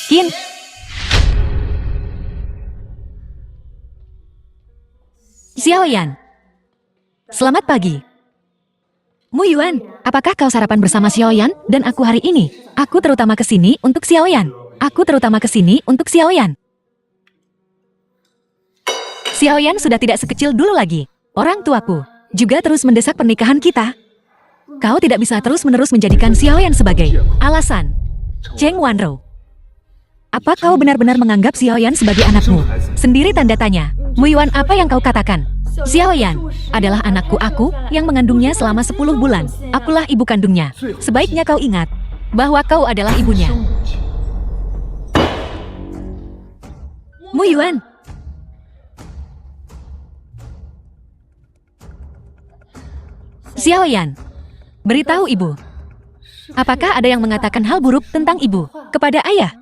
Qin. Xiaoyan. Selamat pagi. Mu Yuan, apakah kau sarapan bersama Xiaoyan dan aku hari ini? Aku terutama kesini untuk Xiaoyan. Xiaoyan sudah tidak sekecil dulu lagi. Orang tuaku juga terus mendesak pernikahan kita. Kau tidak bisa terus-menerus menjadikan Xiaoyan sebagai alasan. Cheng Wanrou. Apa kau benar-benar menganggap Xiaoyan sebagai anakmu? Sendiri tanda tanya. Mu Yuan, apa yang kau katakan? Xiaoyan adalah anakku, aku yang mengandungnya selama 10 bulan. Akulah ibu kandungnya. Sebaiknya kau ingat bahwa kau adalah ibunya. Mu Yuan. Xiaoyan, beritahu ibu. Apakah ada yang mengatakan hal buruk tentang ibu kepada ayah?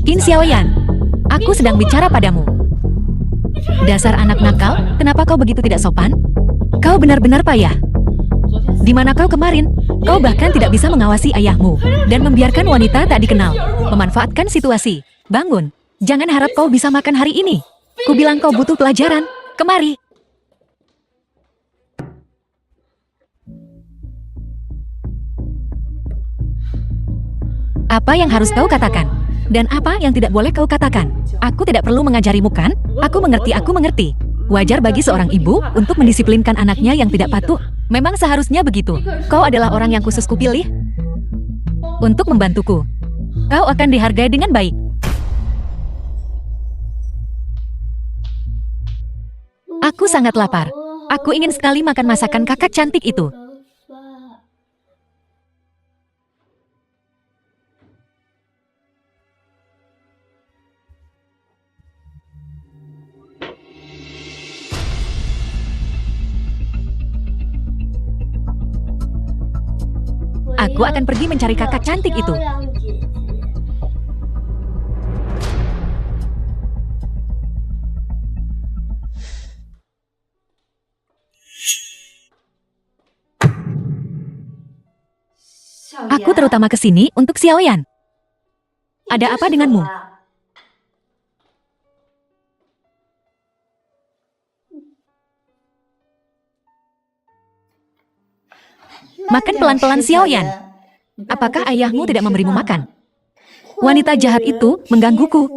Qin Xiaoyan, aku sedang bicara padamu. Dasar anak nakal, kenapa kau begitu tidak sopan? Kau benar-benar payah. Di mana kau kemarin? Kau bahkan tidak bisa mengawasi ayahmu dan membiarkan wanita tak dikenal memanfaatkan situasi. Bangun, jangan harap kau bisa makan hari ini. Ku bilang kau butuh pelajaran. Kemari. Apa yang harus kau katakan? Dan apa yang tidak boleh kau katakan? Aku tidak perlu mengajarimu kan? Aku mengerti. Wajar bagi seorang ibu untuk mendisiplinkan anaknya yang tidak patuh. Memang seharusnya begitu. Kau adalah orang yang khusus kupilih untuk membantuku. Kau akan dihargai dengan baik. Aku sangat lapar. Aku ingin sekali makan masakan kakak cantik itu. Aku akan pergi mencari kakak cantik itu. Aku terutama kesini untuk Xiaoyan. Ada apa denganmu? Makan pelan-pelan, Xiaoyan. Apakah ayahmu tidak memberimu makan? Wanita jahat itu menggangguku.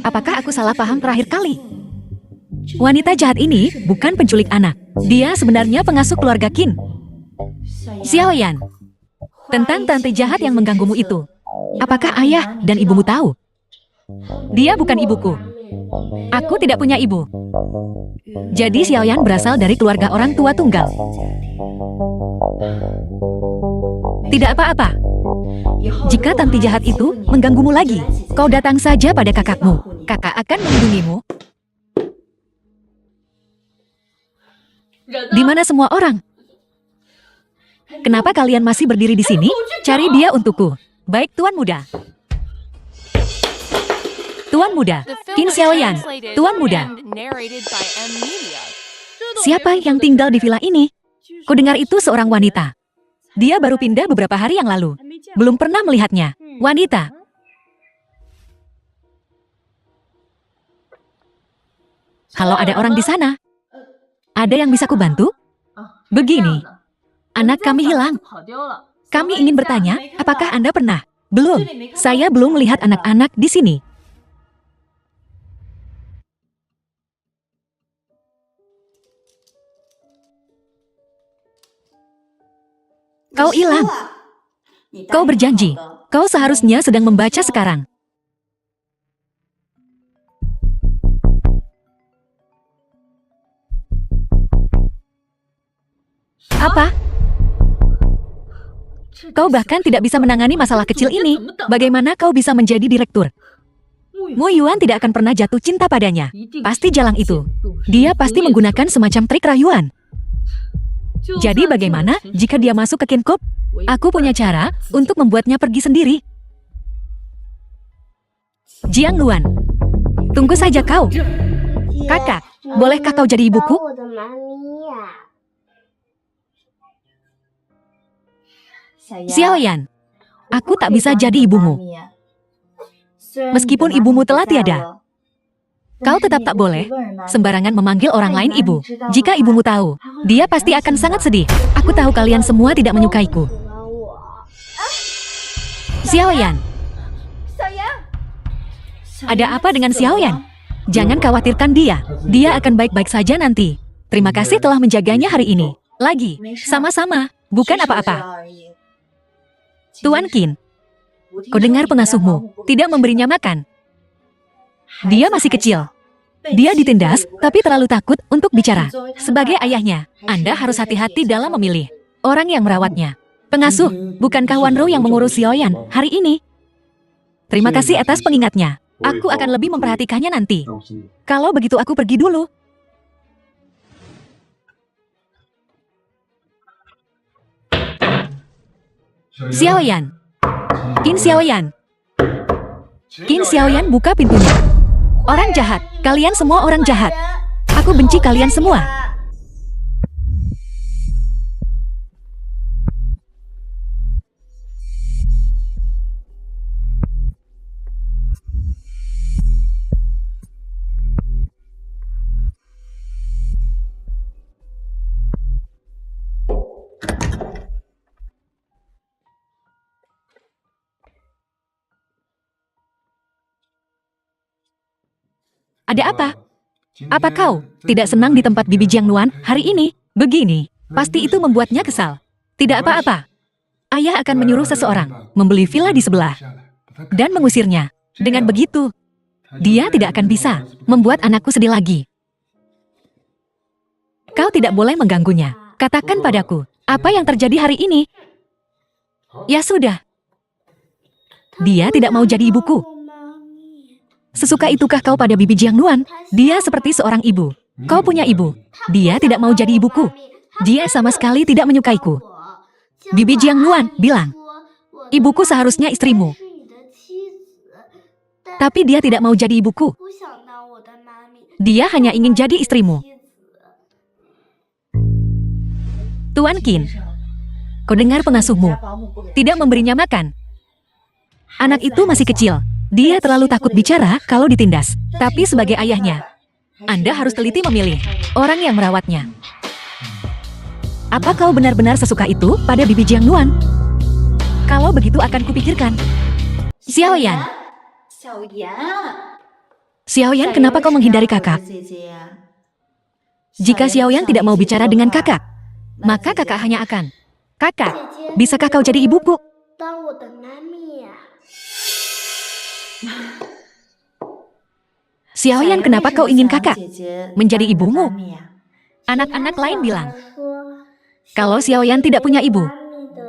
Apakah aku salah paham terakhir kali? Wanita jahat ini bukan penculik anak. Dia sebenarnya pengasuh keluarga Qin. Xiaoyan, tentang tante jahat yang mengganggumu itu. Apakah ayah dan ibumu tahu? Dia bukan ibuku. Aku tidak punya ibu. Jadi Xiaoyan berasal dari keluarga orang tua tunggal. Tidak apa-apa. Jika tante jahat itu mengganggumu lagi, kau datang saja pada kakakmu. Kakak akan melindungimu. Di mana semua orang? Kenapa kalian masih berdiri di sini? Cari dia untukku. Baik, Tuan Muda. Tuan Muda, Qin Xiaoyan, Tuan Muda. Siapa yang tinggal di villa ini? Kudengar itu seorang wanita. Dia baru pindah beberapa hari yang lalu. Belum pernah melihatnya. Wanita. Halo, ada orang di sana? Ada yang bisa kubantu? Begini, anak kami hilang. Kami ingin bertanya, apakah Anda pernah? Belum, saya belum melihat anak-anak di sini. Kau hilang. Kau berjanji. Kau seharusnya sedang membaca sekarang. Apa? Kau bahkan tidak bisa menangani masalah kecil ini. Bagaimana kau bisa menjadi direktur? Mu Yuan tidak akan pernah jatuh cinta padanya. Pasti jalang itu. Dia pasti menggunakan semacam trik rayuan. Jadi bagaimana jika dia masuk ke Kinkup? Aku punya cara untuk membuatnya pergi sendiri. Jiang Luan, tunggu saja kau. Kakak, bolehkah kau jadi ibuku? Xiaoyan, Aku tak bisa jadi ibumu. Meskipun ibumu telah tiada, kau tetap tak boleh sembarangan memanggil orang lain ibu. Jika ibumu tahu, dia pasti akan sangat sedih. Aku tahu kalian semua tidak menyukaiku. Xiaoyan, ada apa dengan Xiaoyan? Jangan khawatirkan dia. Dia akan baik-baik saja nanti. Terima kasih telah menjaganya hari ini. Lagi, sama-sama, bukan apa-apa. Tuan Qin, kau dengar pengasuhmu tidak memberinya makan. Dia masih kecil. Dia ditindas, tapi terlalu takut untuk bicara. Sebagai ayahnya, Anda harus hati-hati dalam memilih orang yang merawatnya. Pengasuh, bukankah Wanro yang mengurus Xiaoyan hari ini? Terima kasih atas pengingatnya. Aku akan lebih memperhatikannya nanti. Kalau begitu aku pergi dulu. Xiaoyan. Qin Xiaoyan. Qin Xiaoyan buka pintunya. Orang jahat. Kalian semua orang jahat. Aku benci kalian semua. Ada apa? Apa kau tidak senang di tempat Bibi Jiangnuan hari ini? Begini, pasti itu membuatnya kesal. Tidak apa-apa. Ayah akan menyuruh seseorang membeli villa di sebelah dan mengusirnya. Dengan begitu, dia tidak akan bisa membuat anakku sedih lagi. Kau tidak boleh mengganggunya. Katakan padaku, apa yang terjadi hari ini? Ya sudah. Dia tidak mau jadi ibuku. Sesuka itukah kau pada Bibi Jiangnuan? Dia seperti seorang ibu. Kau punya ibu. Dia tidak mau jadi ibuku. Dia sama sekali tidak menyukaiku. Bibi Jiangnuan bilang, ibuku seharusnya istrimu. Tapi dia tidak mau jadi ibuku. Dia hanya ingin jadi istrimu. Tuan Qin, kau dengar pengasuhmu tidak memberinya makan. Anak itu masih kecil. Dia terlalu takut bicara kalau ditindas. Tapi sebagai ayahnya, Anda harus teliti memilih orang yang merawatnya. Apa kau benar-benar sesuka itu pada Bibi Jiangnuan? Kalau begitu akan kupikirkan. Xiaoyan. Xiaoyan, kenapa kau menghindari kakak? Jika Xiaoyan tidak mau bicara dengan kakak, maka kakak hanya akan. Kakak, bisakah kau jadi ibuku? Xiaoyan, kenapa kau ingin kakak menjadi ibumu? Anak-anak lain bilang, kalau Xiaoyan tidak punya ibu,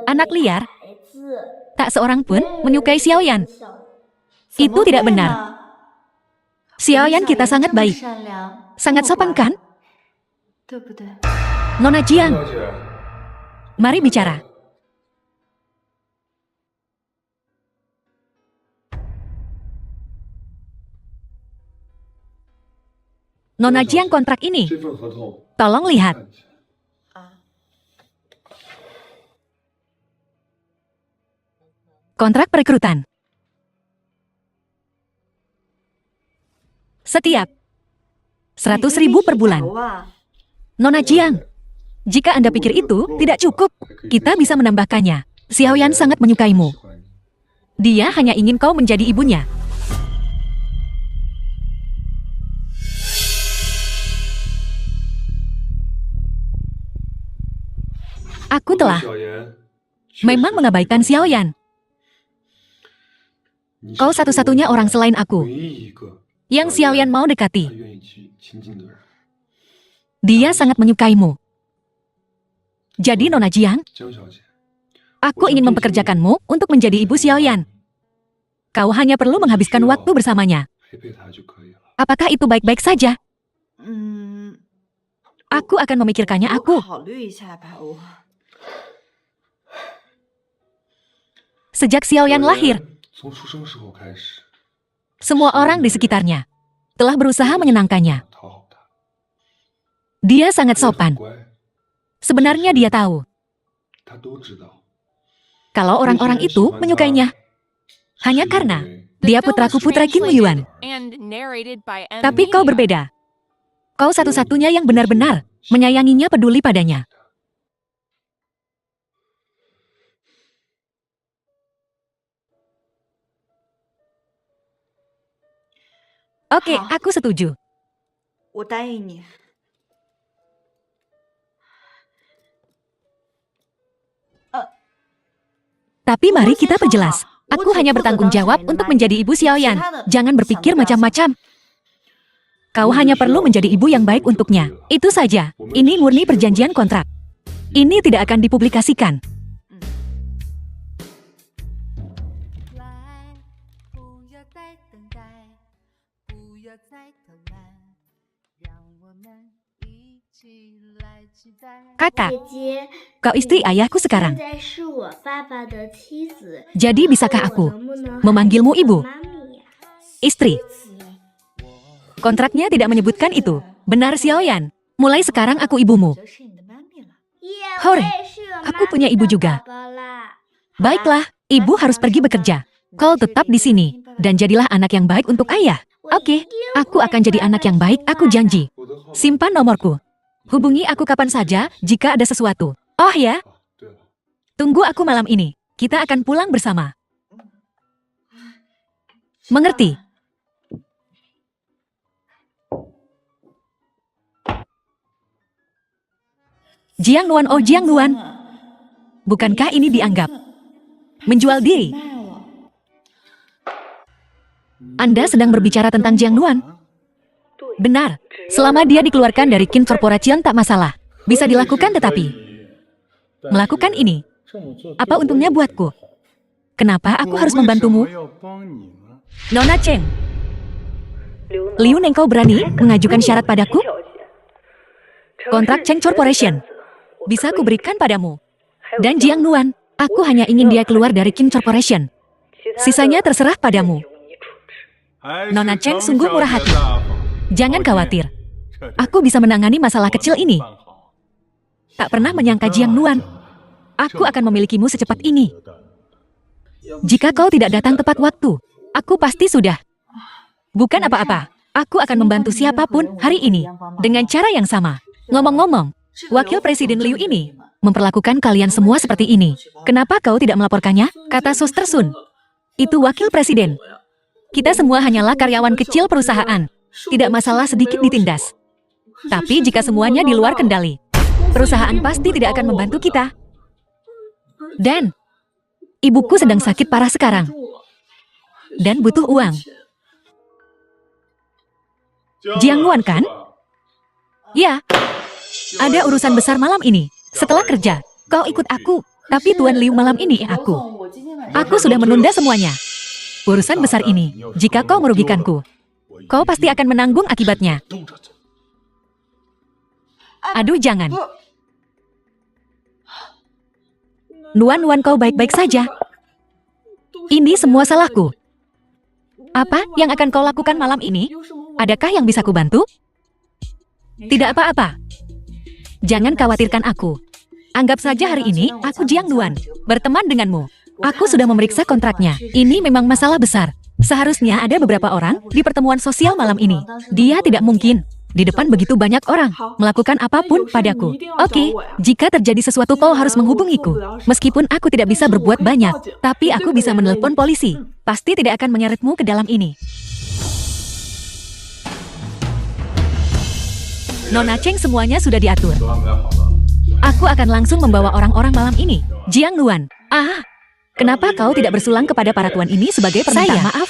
anak liar, tak seorang pun menyukai Xiaoyan. Itu tidak benar. Xiaoyan kita sangat baik. Sangat sopan kan? Nona Jiang, mari bicara. Nona Jiang kontrak ini. Tolong lihat. Kontrak perekrutan. Setiap 100.000 per bulan. Nona Jiang, jika Anda pikir itu tidak cukup, kita bisa menambahkannya. Xiaoyan sangat menyukaimu. Dia hanya ingin kau menjadi ibunya. Aku telah memang mengabaikan Xiaoyan. Kau satu-satunya orang selain aku yang Xiaoyan mau dekati. Dia sangat menyukaimu. Jadi Nona Jiang, aku ingin mempekerjakanmu untuk menjadi ibu Xiaoyan. Kau hanya perlu menghabiskan waktu bersamanya. Apakah itu baik-baik saja? Aku akan memikirkannya aku. Sejak Xiaoyan lahir, semua orang di sekitarnya telah berusaha menyenangkannya. Dia sangat sopan. Sebenarnya dia tahu. kalau orang-orang itu menyukainya. Hanya karena dia putraku putra Kim Yuan. Tapi kau berbeda. Kau satu-satunya yang benar-benar menyayanginya, peduli padanya. Oke, aku setuju. 我答应你。 Tapi mari kita perjelas. Aku hanya bertanggung jawab untuk menjadi ibu Xiaoyan. Jangan berpikir macam-macam. Kau hanya perlu menjadi ibu yang baik untuknya. Itu saja. Ini murni perjanjian kontrak. Ini tidak akan dipublikasikan. Kakak, 姐姐， kau istri ayahku 现 sekarang. 在是我爸爸的妻子， Jadi bisakah 我 aku 能不能 memanggilmu 喊你 ibu? 妈咪呀？ Istri. Kontraknya tidak menyebutkan itu. Benar Xiaoyan. Mulai sekarang aku ibumu. 这是你的妈咪了。 耶， Hore, 我也是有 aku 妈 punya 咪 ibu 的 juga. 宝宝啦。 Baiklah, ibu harus pergi bekerja. Kau tetap di sini dan jadilah anak yang baik untuk ayah. 我 Oke, 一定 aku 会 akan jadi 乖 anak 乖 yang baik, 听 aku 话的。 janji. Simpan nomorku. Hubungi aku kapan saja jika ada sesuatu. Oh ya, 对了， tunggu aku malam ini. Kita akan pulang bersama. Mengerti? Jiang Nuan, oh Jiang Nuan. Bukankah ini dianggap menjual diri? 卖了。 Anda sedang berbicara tentang Jiang Nuan? Benar. Selama dia dikeluarkan dari Kin Corporation tak masalah. Bisa dilakukan tetapi melakukan ini, apa untungnya buatku? Kenapa aku harus membantumu? Nona Cheng, Liu Neng, kau berani mengajukan syarat padaku? Kontrak Cheng Corporation bisa kuberikan padamu. Dan Jiang Nuan, aku hanya ingin dia keluar dari Kin Corporation. Sisanya terserah padamu. Nona Cheng sungguh murah hati. Jangan khawatir. Aku bisa menangani masalah kecil ini. Tak pernah menyangka Jiang Nuan. Aku akan memilikimu secepat ini. Jika kau tidak datang tepat waktu, aku pasti sudah. Bukan apa-apa. Aku akan membantu siapapun hari ini dengan cara yang sama. Ngomong-ngomong, Wakil Presiden Liu ini memperlakukan kalian semua seperti ini. Kenapa kau tidak melaporkannya? Kata Suster Sun. Itu Wakil Presiden. Kita semua hanyalah karyawan kecil perusahaan. Tidak masalah sedikit ditindas. Tapi jika semuanya di luar kendali, perusahaan pasti tidak akan membantu kita. Dan ibuku sedang sakit parah sekarang dan butuh uang. Jiang Nuan kan? Ya. Ada urusan besar malam ini. Setelah kerja, kau ikut aku. Tapi Tuan Liu malam ini aku. Aku sudah menunda semuanya. Urusan besar ini, jika kau merugikanku, kau pasti akan menanggung akibatnya. Aduh, jangan. Nuan, kau baik-baik saja. Ini semua salahku. Apa yang akan kau lakukan malam ini? Adakah yang bisa kubantu? Tidak apa-apa. Jangan khawatirkan aku. Anggap saja hari ini aku Jiang Nuan, berteman denganmu. Aku sudah memeriksa kontraknya. Ini memang masalah besar. Seharusnya ada beberapa orang di pertemuan sosial malam ini. Dia tidak mungkin di depan begitu banyak orang melakukan apapun padaku. Oke, jika terjadi sesuatu kau harus menghubungiku. Meskipun aku tidak bisa berbuat banyak, tapi aku bisa menelepon polisi. Pasti tidak akan menyeretmu ke dalam ini. Nona Cheng, semuanya sudah diatur. 都安排好了。 Aku akan langsung membawa orang-orang malam ini. Jiang Nuan. Kenapa kau tidak bersulang kepada para tuan ini sebagai permintaan maaf?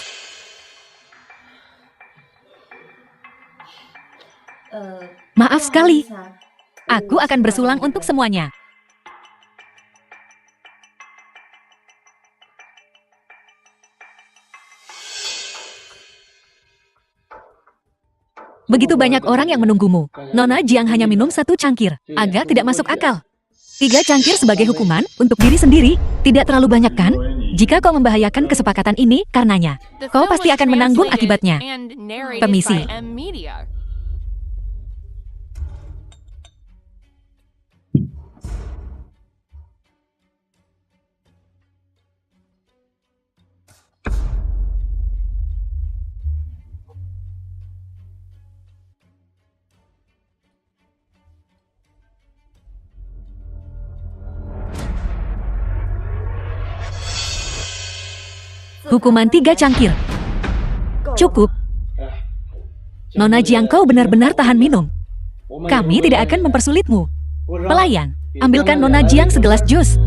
Maaf sekali. Aku akan bersulang untuk semuanya. Begitu banyak orang yang menunggumu. Nona Jiang hanya minum 1 cangkir. Agak tidak masuk akal. 3 cangkir sebagai hukuman untuk diri sendiri. Tidak terlalu banyak kan? Jika kau membahayakan kesepakatan ini karenanya, kau pasti akan menanggung akibatnya. Permisi. Hukuman 3 cangkir. Cukup. Nona Jiang, kau benar-benar tahan minum. Kami tidak akan mempersulitmu. Pelayan, ambilkan Nona Jiang segelas jus.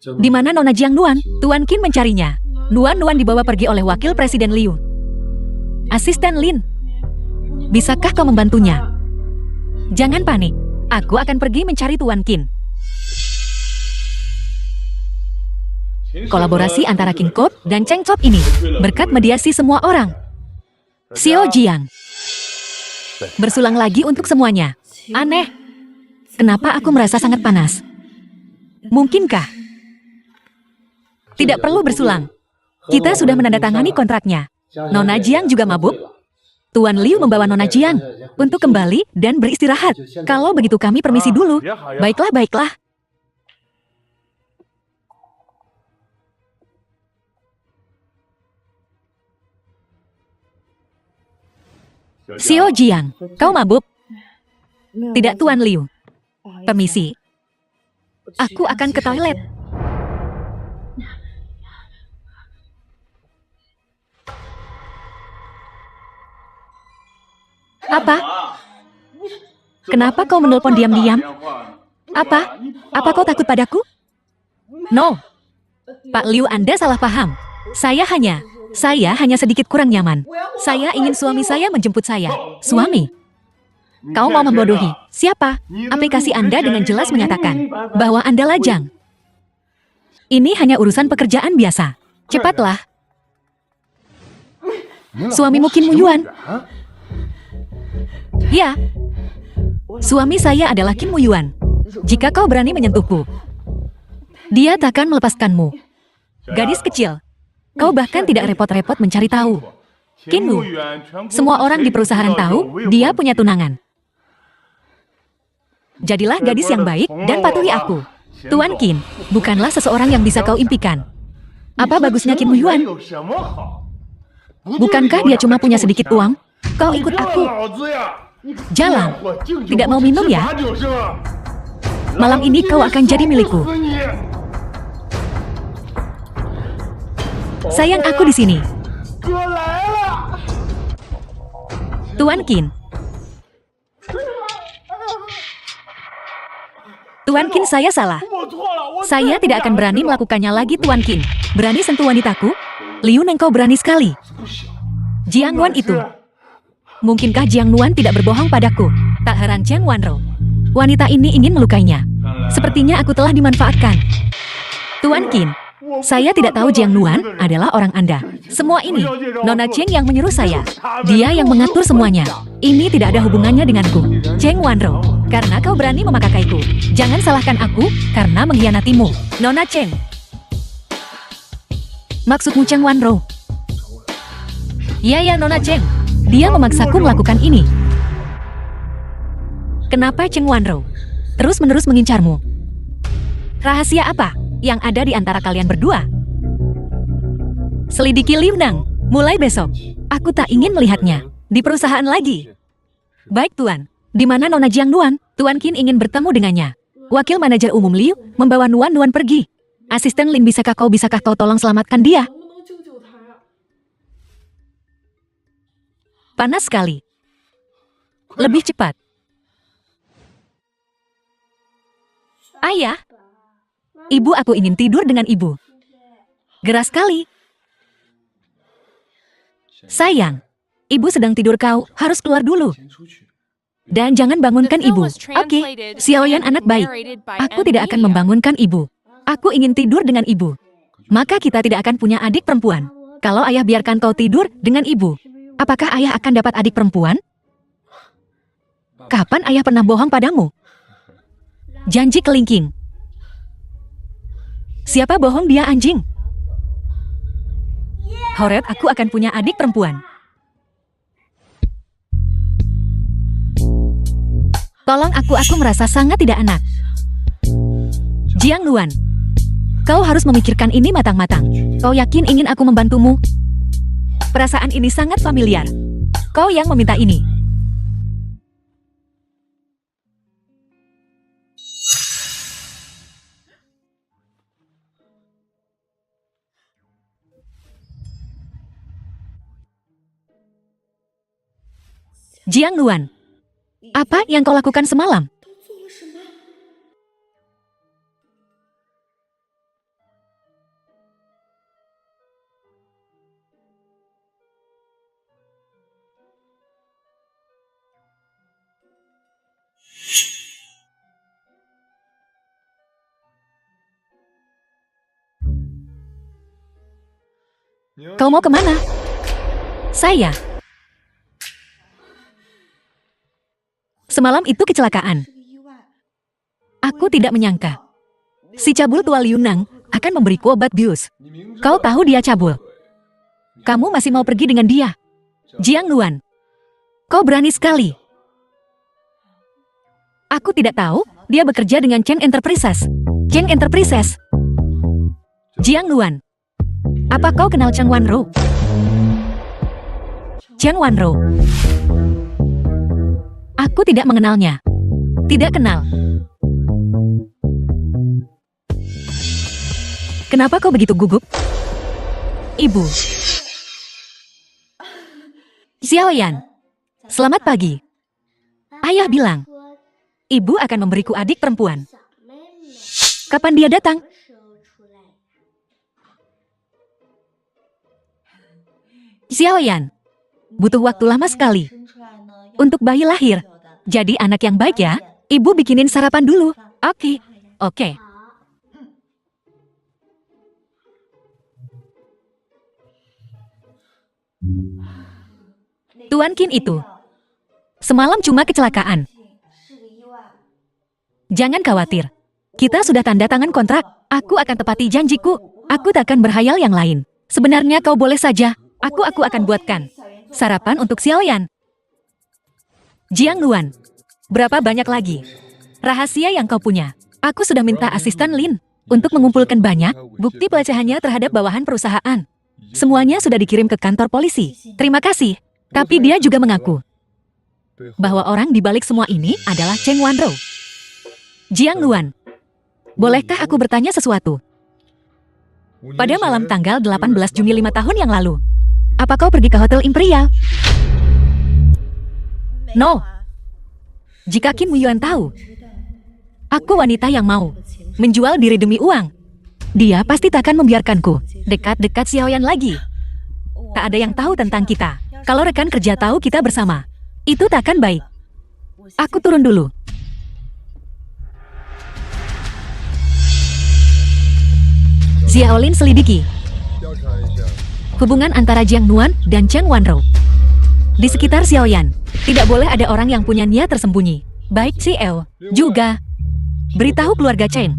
Di mana Nona Jiang Nuan? Tuan Qin mencarinya. Nuan dibawa pergi oleh Wakil Presiden Liu. Asisten Lin, bisakah kau membantunya? Jangan panik. Aku akan pergi mencari Tuan Qin. Kolaborasi antara King Kop dan Cheng Chop ini berkat mediasi semua orang. Xiao Jiang bersulang lagi untuk semuanya. Aneh. Kenapa aku merasa sangat panas? Mungkinkah? Tidak perlu bersulang. Kita sudah menandatangani kontraknya. Nona Jiang juga mabuk. Tuan Liu membawa Nona Jiang untuk kembali dan beristirahat. Kalau begitu kami permisi dulu. Baiklah, baiklah. Xiao Jiang, kau mabuk? Tidak, Tuan Liu. Permisi. Aku akan ke toilet. Apa? Kenapa kau menelpon diam-diam? Apa? Apa kau takut padaku? No. Pak Liu, Anda salah paham. Saya hanya sedikit kurang nyaman. Saya ingin suami saya menjemput saya. Suami? Kau mau membodohi. Siapa? Aplikasi Anda dengan jelas menyatakan bahwa Anda lajang. Ini hanya urusan pekerjaan biasa. Cepatlah. Suamimu Qin Muyuan? Ya. Suami saya adalah Qin Muyuan. Jika kau berani menyentuhku, dia takkan melepaskanmu. Gadis kecil. Kau bahkan tidak repot-repot mencari tahu. Qin Wu. Semua orang di perusahaan tahu dia punya tunangan. Jadilah gadis yang baik dan patuhi aku. Tuan Qin, bukanlah seseorang yang bisa kau impikan. Apa bagusnya Qin Muyuan? Bukankah dia cuma punya sedikit uang? Kau ikut aku. Jalan. Tidak mau minum ya? Malam ini kau akan jadi milikku. Sayang, aku di sini. Tuan Qin. Tuan Qin, saya salah. Saya tidak akan berani melakukannya lagi, Tuan Qin. Berani sentuh wanitaku? Liu Neng, kau berani sekali. Jiang Nuan itu. Mungkinkah Jiang Nuan tidak berbohong padaku? Tak heran Jiang Wanro. Wanita ini ingin melukainya. Sepertinya aku telah dimanfaatkan. Tuan Qin, saya tidak tahu Jiang Nuan adalah orang Anda. Semua ini, Nona Cheng yang menyuruh saya. Dia yang mengatur semuanya. Ini tidak ada hubungannya denganku. Cheng Wanro, karena kau berani memakaiku. Jangan salahkan aku karena mengkhianatimu. Nona Cheng. Maksudmu Cheng Wanro? Ya, Nona Cheng. Dia memaksaku melakukan ini. Kenapa Cheng Wanro terus-menerus mengincarmu? Rahasia apa yang ada di antara kalian berdua? Selidiki Liu Nang. Mulai besok, aku tak ingin melihatnya di perusahaan lagi. Baik, Tuan. Di mana Nona Jiang Nuan? Tuan Qin ingin bertemu dengannya. Wakil manajer umum Liu membawa Nuan pergi. Asisten Lin, bisakah kau tolong selamatkan dia? Panas sekali. Lebih cepat. Ayah. Ibu, aku ingin tidur dengan ibu. Geras sekali. Sayang, ibu sedang tidur, kau harus keluar dulu. Dan jangan bangunkan ibu. Oke, Xiaoyan anak baik. Aku tidak akan membangunkan ibu. Aku ingin tidur dengan ibu. Maka kita tidak akan punya adik perempuan. Kalau ayah biarkan kau tidur dengan ibu, apakah ayah akan dapat adik perempuan? Kapan ayah pernah bohong padamu? Janji kelingking. Siapa bohong, dia anjing. Horet, aku akan punya adik perempuan. Tolong aku merasa sangat tidak enak. Jiang Nuan. Kau harus memikirkan ini matang-matang. Kau yakin ingin aku membantumu? Perasaan ini sangat familiar. Kau yang meminta ini. Jiang Luan, apa yang kau lakukan semalam? Kau mau kemana? Saya. Semalam itu kecelakaan. Aku tidak menyangka. Si cabul tua Liu Nang akan memberiku obat bius. Kau tahu dia cabul. Kamu masih mau pergi dengan dia? Jiang Luan, kau berani sekali. Aku tidak tahu dia bekerja dengan Cheng Enterprises. Cheng Enterprises. Jiang Luan, apa kau kenal Cheng Wanrou? Cheng Wanrou. Aku tidak mengenalnya. Tidak kenal. Kenapa kau begitu gugup? Ibu. Xiaoyan, selamat pagi. Ayah bilang, ibu akan memberiku adik perempuan. Kapan dia datang? Xiaoyan, butuh waktu lama sekali untuk bayi lahir. Jadi anak yang baik ya. Ibu bikinin sarapan dulu. Oke. Oke. Tuan Qin itu semalam cuma kecelakaan. Jangan khawatir. Kita sudah tanda tangan kontrak. Aku akan tepati janjiku. Aku takkan berhayal yang lain. Sebenarnya kau boleh saja. Aku akan buatkan sarapan untuk Xiaoyan. Jiang Luan, berapa banyak lagi rahasia yang kau punya? Aku sudah minta asisten Lin untuk mengumpulkan banyak bukti pelecehannya terhadap bawahan perusahaan. Semuanya sudah dikirim ke kantor polisi. Terima kasih. Tapi dia juga mengaku bahwa orang di balik semua ini adalah Cheng Wanrou. Jiang Luan, bolehkah aku bertanya sesuatu? Pada malam tanggal 18 Juni 5 tahun yang lalu, apa kau pergi ke Hotel Imperial? No. Jika Qin Muyuan tahu, aku wanita yang mau menjual diri demi uang, dia pasti takkan membiarkanku dekat-dekat Xiaoyan lagi. Tak ada yang tahu tentang kita. Kalau rekan kerja tahu kita bersama, itu takkan baik. Aku turun dulu. Xiaolin selidiki hubungan antara Jiang Nuan dan Cheng Wanrou. Di sekitar Xiaoyan, tidak boleh ada orang yang punya niat tersembunyi. Baik Xiao juga. Beritahu keluarga Cheng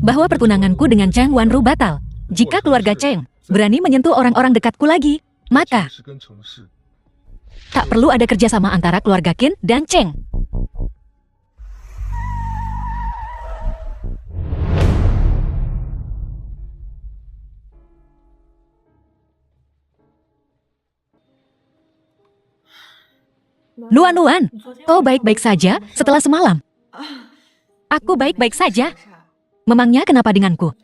bahwa pertunanganku dengan Cheng Wanrou batal. Jika keluarga Cheng berani menyentuh orang-orang dekatku lagi, maka tak perlu ada kerjasama antara keluarga Qin dan Cheng. Luan, kau baik-baik saja setelah semalam? Aku baik-baik saja. Memangnya kenapa denganku?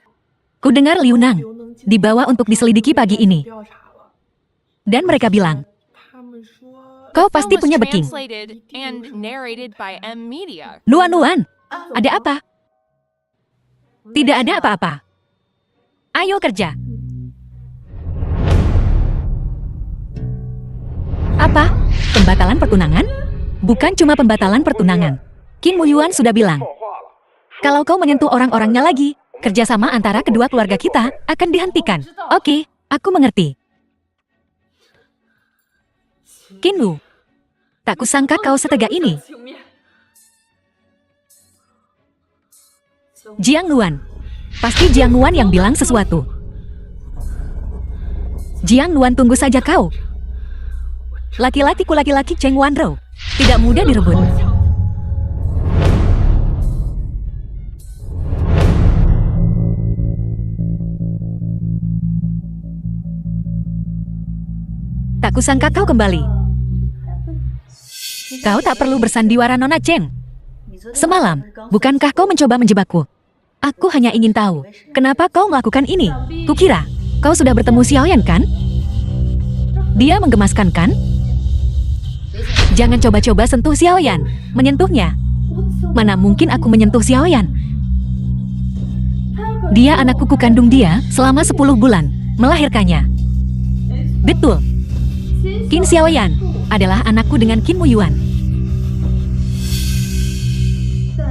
Ku dengar Liu Nang dibawa untuk diselidiki pagi ini. Dan mereka bilang, kau pasti punya backing. Luan, ada apa? Tidak ada apa-apa. Ayo kerja. Apa? Pembatalan pertunangan? Bukan cuma pembatalan pertunangan. Qin Muyuan sudah bilang, kalau kau menyentuh orang-orangnya lagi, kerjasama antara kedua keluarga kita akan dihentikan. Oke, aku mengerti. Qin Wu, tak kusangka kau setega ini. Jiang Luan, pasti Jiang Luan yang bilang sesuatu. Jiang Luan, tunggu saja kau. Laki-lakiku laki-laki Cheng Wanrou tidak mudah direbut. Tak kusangka kau kembali. Kau tak perlu bersandiwara Nona Cheng. Semalam, bukankah kau mencoba menjebakku? Aku hanya ingin tahu, kenapa kau melakukan ini? Kukira, kau sudah bertemu Xiaoyan kan? Dia menggemaskan kan? Jangan coba-coba sentuh Xiaoyan. Menyentuhnya. Mana mungkin aku menyentuh Xiaoyan? Dia anak kuku kandung dia selama 10 bulan, melahirkannya. Betul. Qin Xiaoyan adalah anakku dengan Qin Muyuan.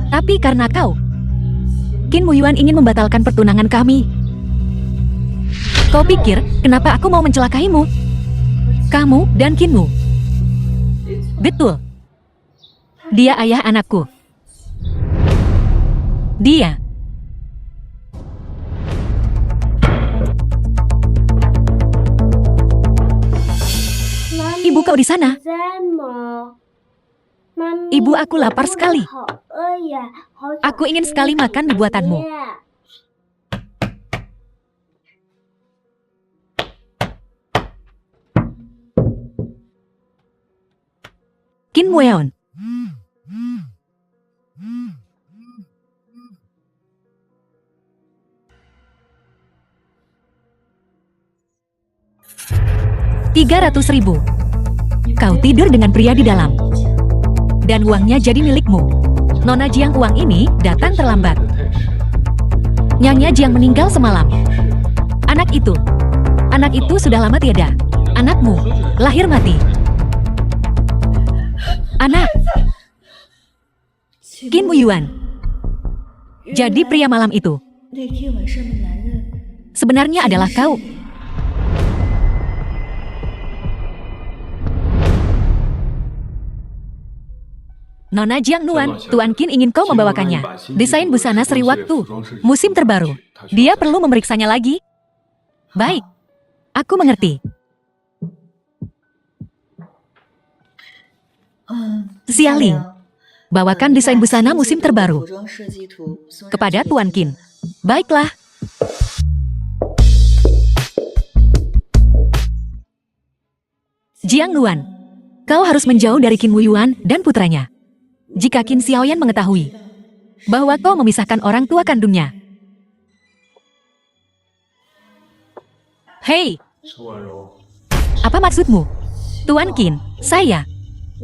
Tapi karena kau, Qin Muyuan ingin membatalkan pertunangan kami. Kau pikir, kenapa aku mau mencelakaimu? Kamu dan Qinmu. Betul. Dia ayah anakku. Dia. Ibu kau di sana. Ibu, aku lapar sekali. Aku ingin sekali makan mie buatanmu. Qin Mueon. $300.000. Kau tidur dengan pria di dalam. Dan uangnya jadi milikmu. Nona Jiang uang ini datang terlambat. Nyonya Jiang meninggal semalam. Anak itu sudah lama tiada. Anakmu, lahir mati. Anak. Qin Muyuan. Jadi pria malam itu sebenarnya adalah kau. Nona Jiang Nuan, Tuan Qin ingin kau membawakannya. Desain busana seri waktu. Musim terbaru. Dia perlu memeriksanya lagi. Baik. Aku mengerti. Xialing, bawakan desain busana musim terbaru kepada Tuan Qin. Baiklah. Jiang Nuan, kau harus menjauh dari Qin Muyuan dan putranya. Jika Qin Xiaoyan mengetahui bahwa kau memisahkan orang tua kandungnya. Hei, apa maksudmu? Tuan Qin,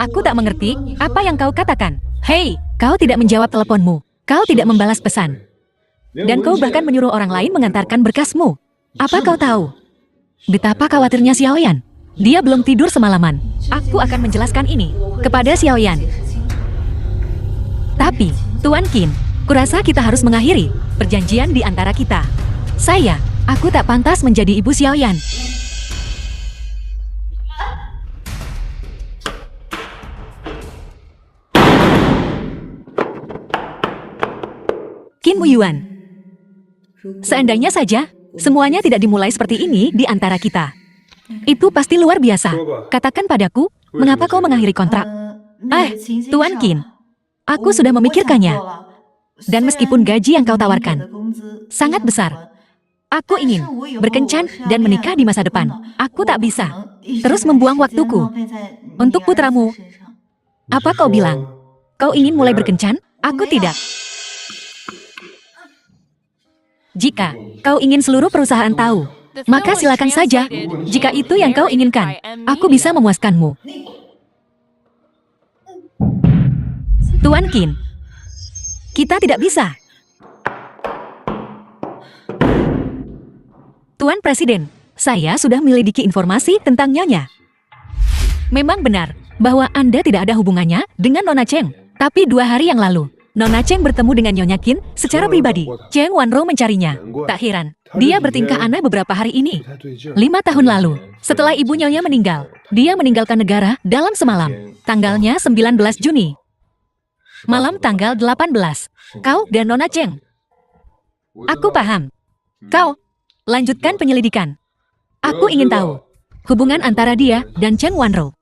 aku tak mengerti apa yang kau katakan. Hei, kau tidak menjawab teleponmu. Kau tidak membalas pesan. Dan kau bahkan menyuruh orang lain mengantarkan berkasmu. Apa kau tahu betapa khawatirnya Xiaoyan? Dia belum tidur semalaman. Aku akan menjelaskan ini kepada Xiaoyan. Tapi, Tuan Qin, kurasa kita harus mengakhiri perjanjian di antara kita. Aku tak pantas menjadi ibu Xiaoyan. Qin Muyuan. Seandainya saja, semuanya tidak dimulai seperti ini di antara kita. Itu pasti luar biasa. Katakan padaku, mengapa kau mengakhiri kontrak? Tuan Qin, aku sudah memikirkannya. Dan meskipun gaji yang kau tawarkan sangat besar, aku ingin berkencan dan menikah di masa depan. Aku tak bisa terus membuang waktuku untuk putramu. Apa kau bilang? Kau ingin mulai berkencan? Aku tidak. Jika kau ingin seluruh perusahaan tahu, maka silakan saja. Jika itu yang kau inginkan, aku bisa memuaskanmu. Tuan Qin, kita tidak bisa. Tuan Presiden, saya sudah menyelidiki informasi tentang Nyonya. Memang benar bahwa Anda tidak ada hubungannya dengan Nona Cheng. Tapi 2 hari yang lalu, Nona Cheng bertemu dengan Nyonya Qin secara pribadi. Cheng Wanro mencarinya. Tak heran, dia bertingkah aneh beberapa hari ini. 5 tahun lalu, setelah ibu Nyonya meninggal, dia meninggalkan negara dalam semalam. Tanggalnya 19 Juni. Malam tanggal 18. Kau dan Nona Cheng. Aku paham. Kau, lanjutkan penyelidikan. Aku ingin tahu hubungan antara dia dan Cheng Wanro.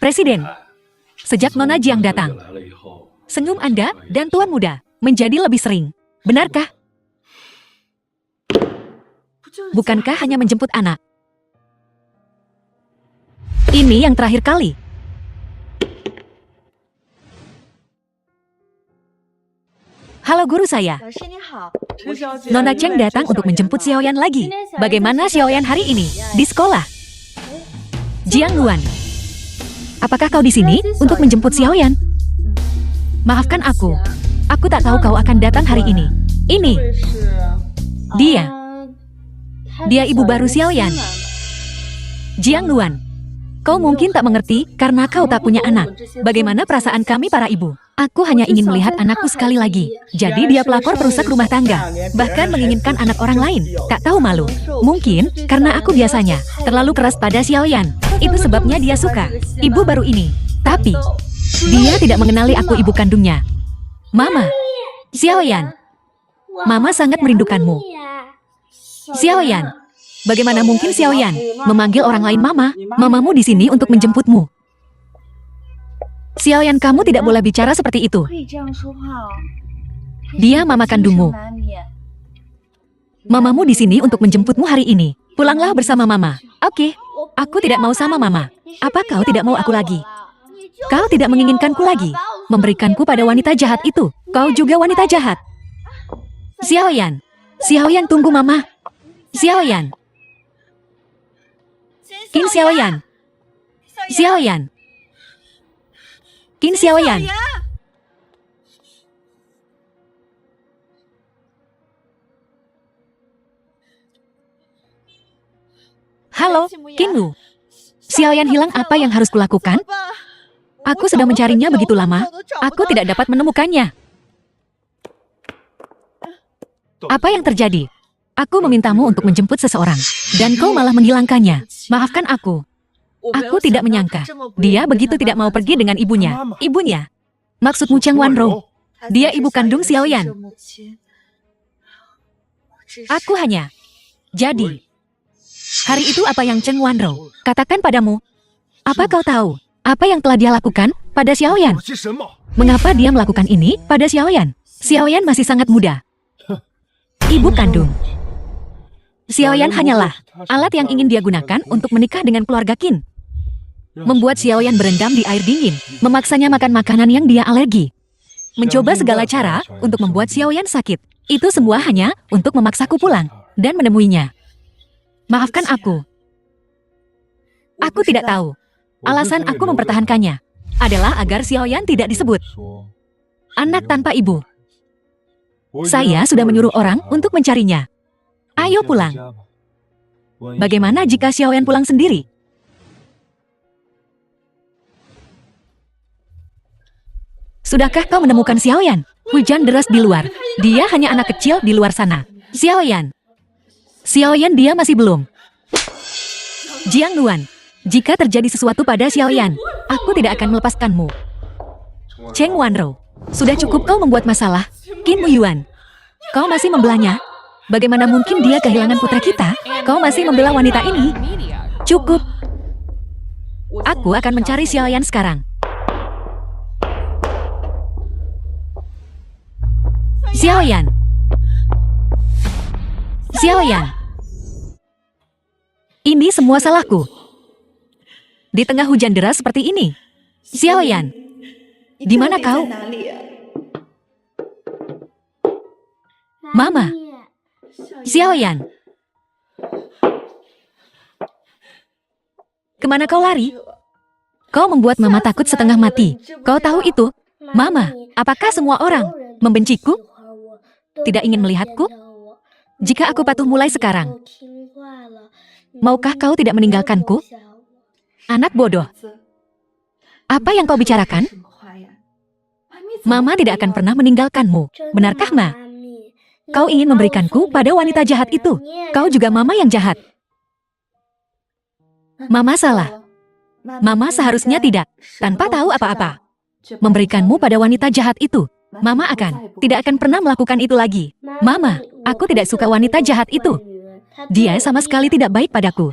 Presiden, sejak Nona Jiang datang, senyum Anda dan Tuan Muda menjadi lebih sering. Benarkah? Bukankah hanya menjemput anak? Ini yang terakhir kali. Halo guru saya. 老师你好， Nona Cheng datang untuk menjemput Xiaoyan lagi. Bagaimana Xiaoyan hari ini? Di sekolah. Jiang Luan, apakah kau di sini untuk menjemput Xiaoyan? Maafkan aku. Aku tak tahu kau akan datang hari ini. Ini. Dia. Dia ibu baru Xiaoyan. Jiang Luan, kau mungkin tak mengerti karena kau tak punya anak. Bagaimana perasaan kami para ibu? Aku hanya ingin melihat anakku sekali lagi. Jadi dia pelakor perusak rumah tangga. Bahkan menginginkan anak orang lain. Tak tahu malu. Mungkin karena aku biasanya terlalu keras pada Xiaoyan. Itu sebabnya dia suka ibu baru ini. Tapi dia tidak mengenali aku ibu kandungnya. Mama, Xiaoyan, Mama sangat merindukanmu. Xiaoyan, bagaimana mungkin Xiaoyan memanggil orang lain mama? Mamamu di sini untuk menjemputmu. Xiaoyan, kamu tidak boleh bicara seperti itu. 可以这样说话哦。 Dia mama kandungmu. 还是你 Mamamu di sini untuk menjemputmu hari ini. Pulanglah bersama mama. Oke, aku tidak mau sama mama. Apa kau tidak mau aku lagi? Kau tidak menginginkanku lagi. Memberikanku pada wanita jahat itu. Kau juga wanita jahat. Xiaoyan, Xiaoyan tunggu mama. Xiaoyan, Qin Xiaoyan, Xiaoyan, Qin Xiaoyan. Halo, Qinwu. Xiaoyan hilang, apa yang harus kulakukan? Aku sudah mencarinya begitu lama. Aku tidak dapat menemukannya. Apa yang terjadi? Aku memintamu untuk menjemput seseorang, dan kau malah menghilangkannya. Maafkan aku. Aku tidak menyangka. Dia begitu tidak mau pergi dengan ibunya. Ibunya? Maksudmu Cheng Wanrou? Dia ibu kandung Xiaoyan. Aku hanya... Jadi, hari itu apa yang Cheng Wanrou katakan padamu? Apa kau tahu apa yang telah dia lakukan pada Xiaoyan? Mengapa dia melakukan ini pada Xiaoyan? Xiaoyan masih sangat muda. Ibu kandung. Xiaoyan hanyalah alat yang ingin dia gunakan untuk menikah dengan keluarga Qin. Membuat Xiaoyan berendam di air dingin, memaksanya makan makanan yang dia alergi. Mencoba segala cara untuk membuat Xiaoyan sakit. Itu semua hanya untuk memaksaku pulang dan menemuinya. Maafkan aku. Aku tidak tahu. Alasan aku mempertahankannya adalah agar Xiaoyan tidak disebut anak tanpa ibu. Saya sudah menyuruh orang untuk mencarinya. Ayo pulang. Bagaimana jika Xiaoyan pulang sendiri? Sudahkah kau menemukan Xiaoyan? Hujan deras di luar. Dia hanya anak kecil di luar sana. Xiaoyan. Xiaoyan, dia masih belum. Jiang Luan, jika terjadi sesuatu pada Xiaoyan, aku tidak akan melepaskanmu. Cheng Wanrou, sudah cukup kau membuat masalah. Qin Muyuan, kau masih membelanya? Bagaimana mungkin dia kehilangan putra kita? Kau masih membela wanita ini? Cukup. Aku akan mencari Xiaoyan sekarang. Xiaoyan. Xiaoyan. Ini semua salahku. Di tengah hujan deras seperti ini. Xiaoyan, di mana kau? Mama. Xiaoyan. Kemana kau lari? Kau membuat Mama takut setengah mati. Kau tahu itu? Mama, apakah semua orang membenciku? Tidak ingin melihatku? Jika aku patuh mulai sekarang, maukah kau tidak meninggalkanku? Anak bodoh. Apa yang kau bicarakan? Mama tidak akan pernah meninggalkanmu. Benarkah, Ma? Kau ingin memberikanku pada wanita jahat itu. Kau juga Mama yang jahat. Mama salah. Mama seharusnya tidak, tanpa tahu apa-apa, memberikanmu pada wanita jahat itu. Mama tidak akan pernah melakukan itu lagi. Mama, aku tidak suka wanita jahat itu. Dia sama sekali tidak baik padaku.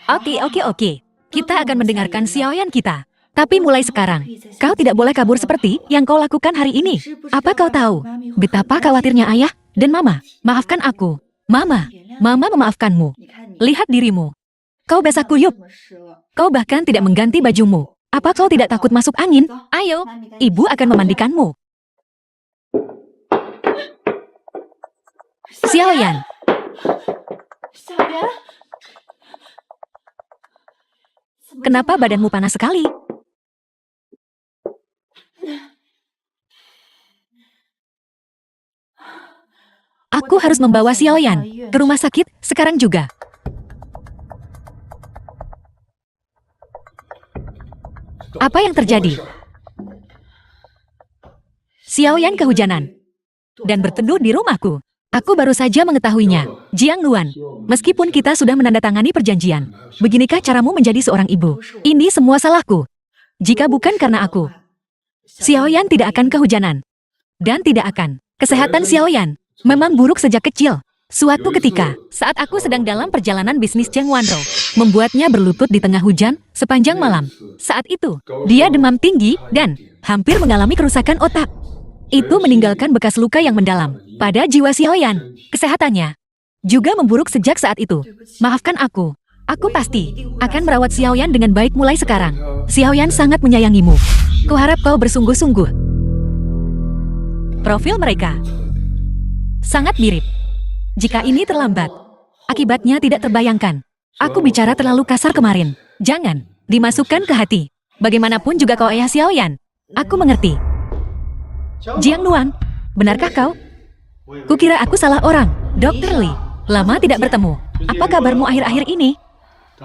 Oke. Kita akan mendengarkan Xiaoyan kita. Tapi mulai sekarang, kau tidak boleh kabur seperti yang kau lakukan hari ini. Apa kau tahu betapa khawatirnya ayah dan mama? Maafkan aku. Mama memaafkanmu. Lihat dirimu. Kau basah kuyup. Kau bahkan tidak mengganti bajumu. Apa kau tidak takut masuk angin? Ayo, ibu akan memandikanmu. Xiaoyan. Kenapa badanmu panas sekali? Aku harus membawa Xiaoyan ke rumah sakit sekarang juga. Apa yang terjadi? Xiaoyan kehujanan dan berteduh di rumahku. Aku baru saja mengetahuinya. Jiang Luan, meskipun kita sudah menandatangani perjanjian, beginikah caramu menjadi seorang ibu? Ini semua salahku. Jika bukan karena aku, Xiaoyan tidak akan kehujanan. Dan tidak akan. Kesehatan Xiaoyan memang buruk sejak kecil. Suatu ketika, saat aku sedang dalam perjalanan bisnis Cheng Wanro, membuatnya berlutut di tengah hujan sepanjang malam. Saat itu, dia demam tinggi dan hampir mengalami kerusakan otak. Itu meninggalkan bekas luka yang mendalam pada jiwa Xiaoyan. Kesehatannya juga memburuk sejak saat itu. Maafkan aku. Aku pasti akan merawat Xiaoyan dengan baik mulai sekarang. Xiaoyan sangat menyayangimu. Kuharap kau bersungguh-sungguh. Profil mereka sangat mirip. Jika ini terlambat, akibatnya tidak terbayangkan. Aku bicara terlalu kasar kemarin. Jangan dimasukkan ke hati. Bagaimanapun juga kau ayah Xiaoyan. Aku mengerti. Jiang Luan, benarkah kau? Kukira aku salah orang. Dr. Li, lama tidak bertemu. Apa kabarmu akhir-akhir ini?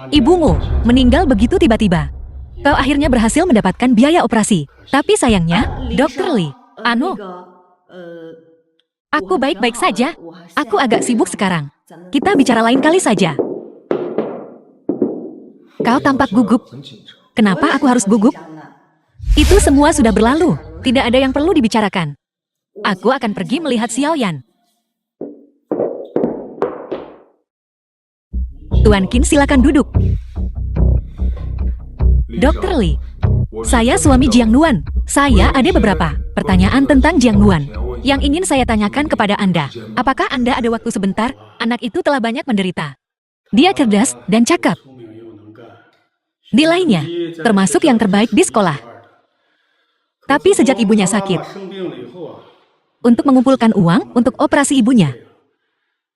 Ibumu meninggal begitu tiba-tiba. Kau akhirnya berhasil mendapatkan biaya operasi. Tapi sayangnya, Dr. Li, aku baik-baik saja. Aku agak sibuk sekarang. Kita bicara lain kali saja. Kau tampak gugup. Kenapa aku harus gugup? Itu semua sudah berlalu. Tidak ada yang perlu dibicarakan. Aku akan pergi melihat Xiaoyan. Tuan Qin, silakan duduk. Dr. Li, saya suami Jiang Luan. Saya ada beberapa pertanyaan tentang Jiang Luan yang ingin saya tanyakan kepada Anda. Apakah Anda ada waktu sebentar? Anak itu telah banyak menderita. Dia cerdas dan cakap. Nilainya termasuk yang terbaik di sekolah. Tapi sejak ibunya sakit, untuk mengumpulkan uang untuk operasi ibunya,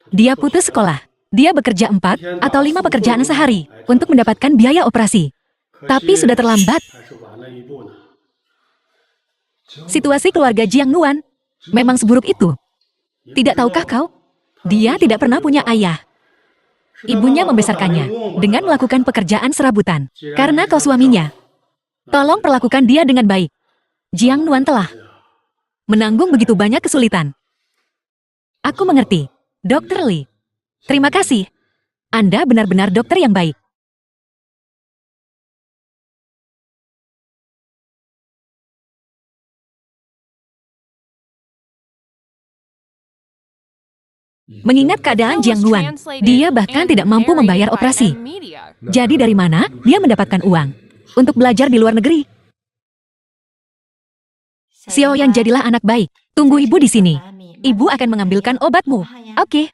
dia putus sekolah. Dia bekerja 4 atau 5 pekerjaan sehari untuk mendapatkan biaya operasi. Tapi sudah terlambat. Situasi keluarga Jiang Luan memang seburuk itu. Tidak tahukah kau? Dia tidak pernah punya ayah. Ibunya membesarkannya dengan melakukan pekerjaan serabutan. Karena kau suaminya, tolong perlakukan dia dengan baik. Jiang Luan telah menanggung begitu banyak kesulitan. Aku mengerti. Dr. Li, terima kasih. Anda benar-benar dokter yang baik. Mengingat keadaan Jiang Luan, dia bahkan tidak mampu membayar operasi. Jadi dari mana dia mendapatkan uang untuk belajar di luar negeri? Xiaoyan, jadilah anak baik. Tunggu ibu di sini. Ibu akan mengambilkan obatmu. Oke.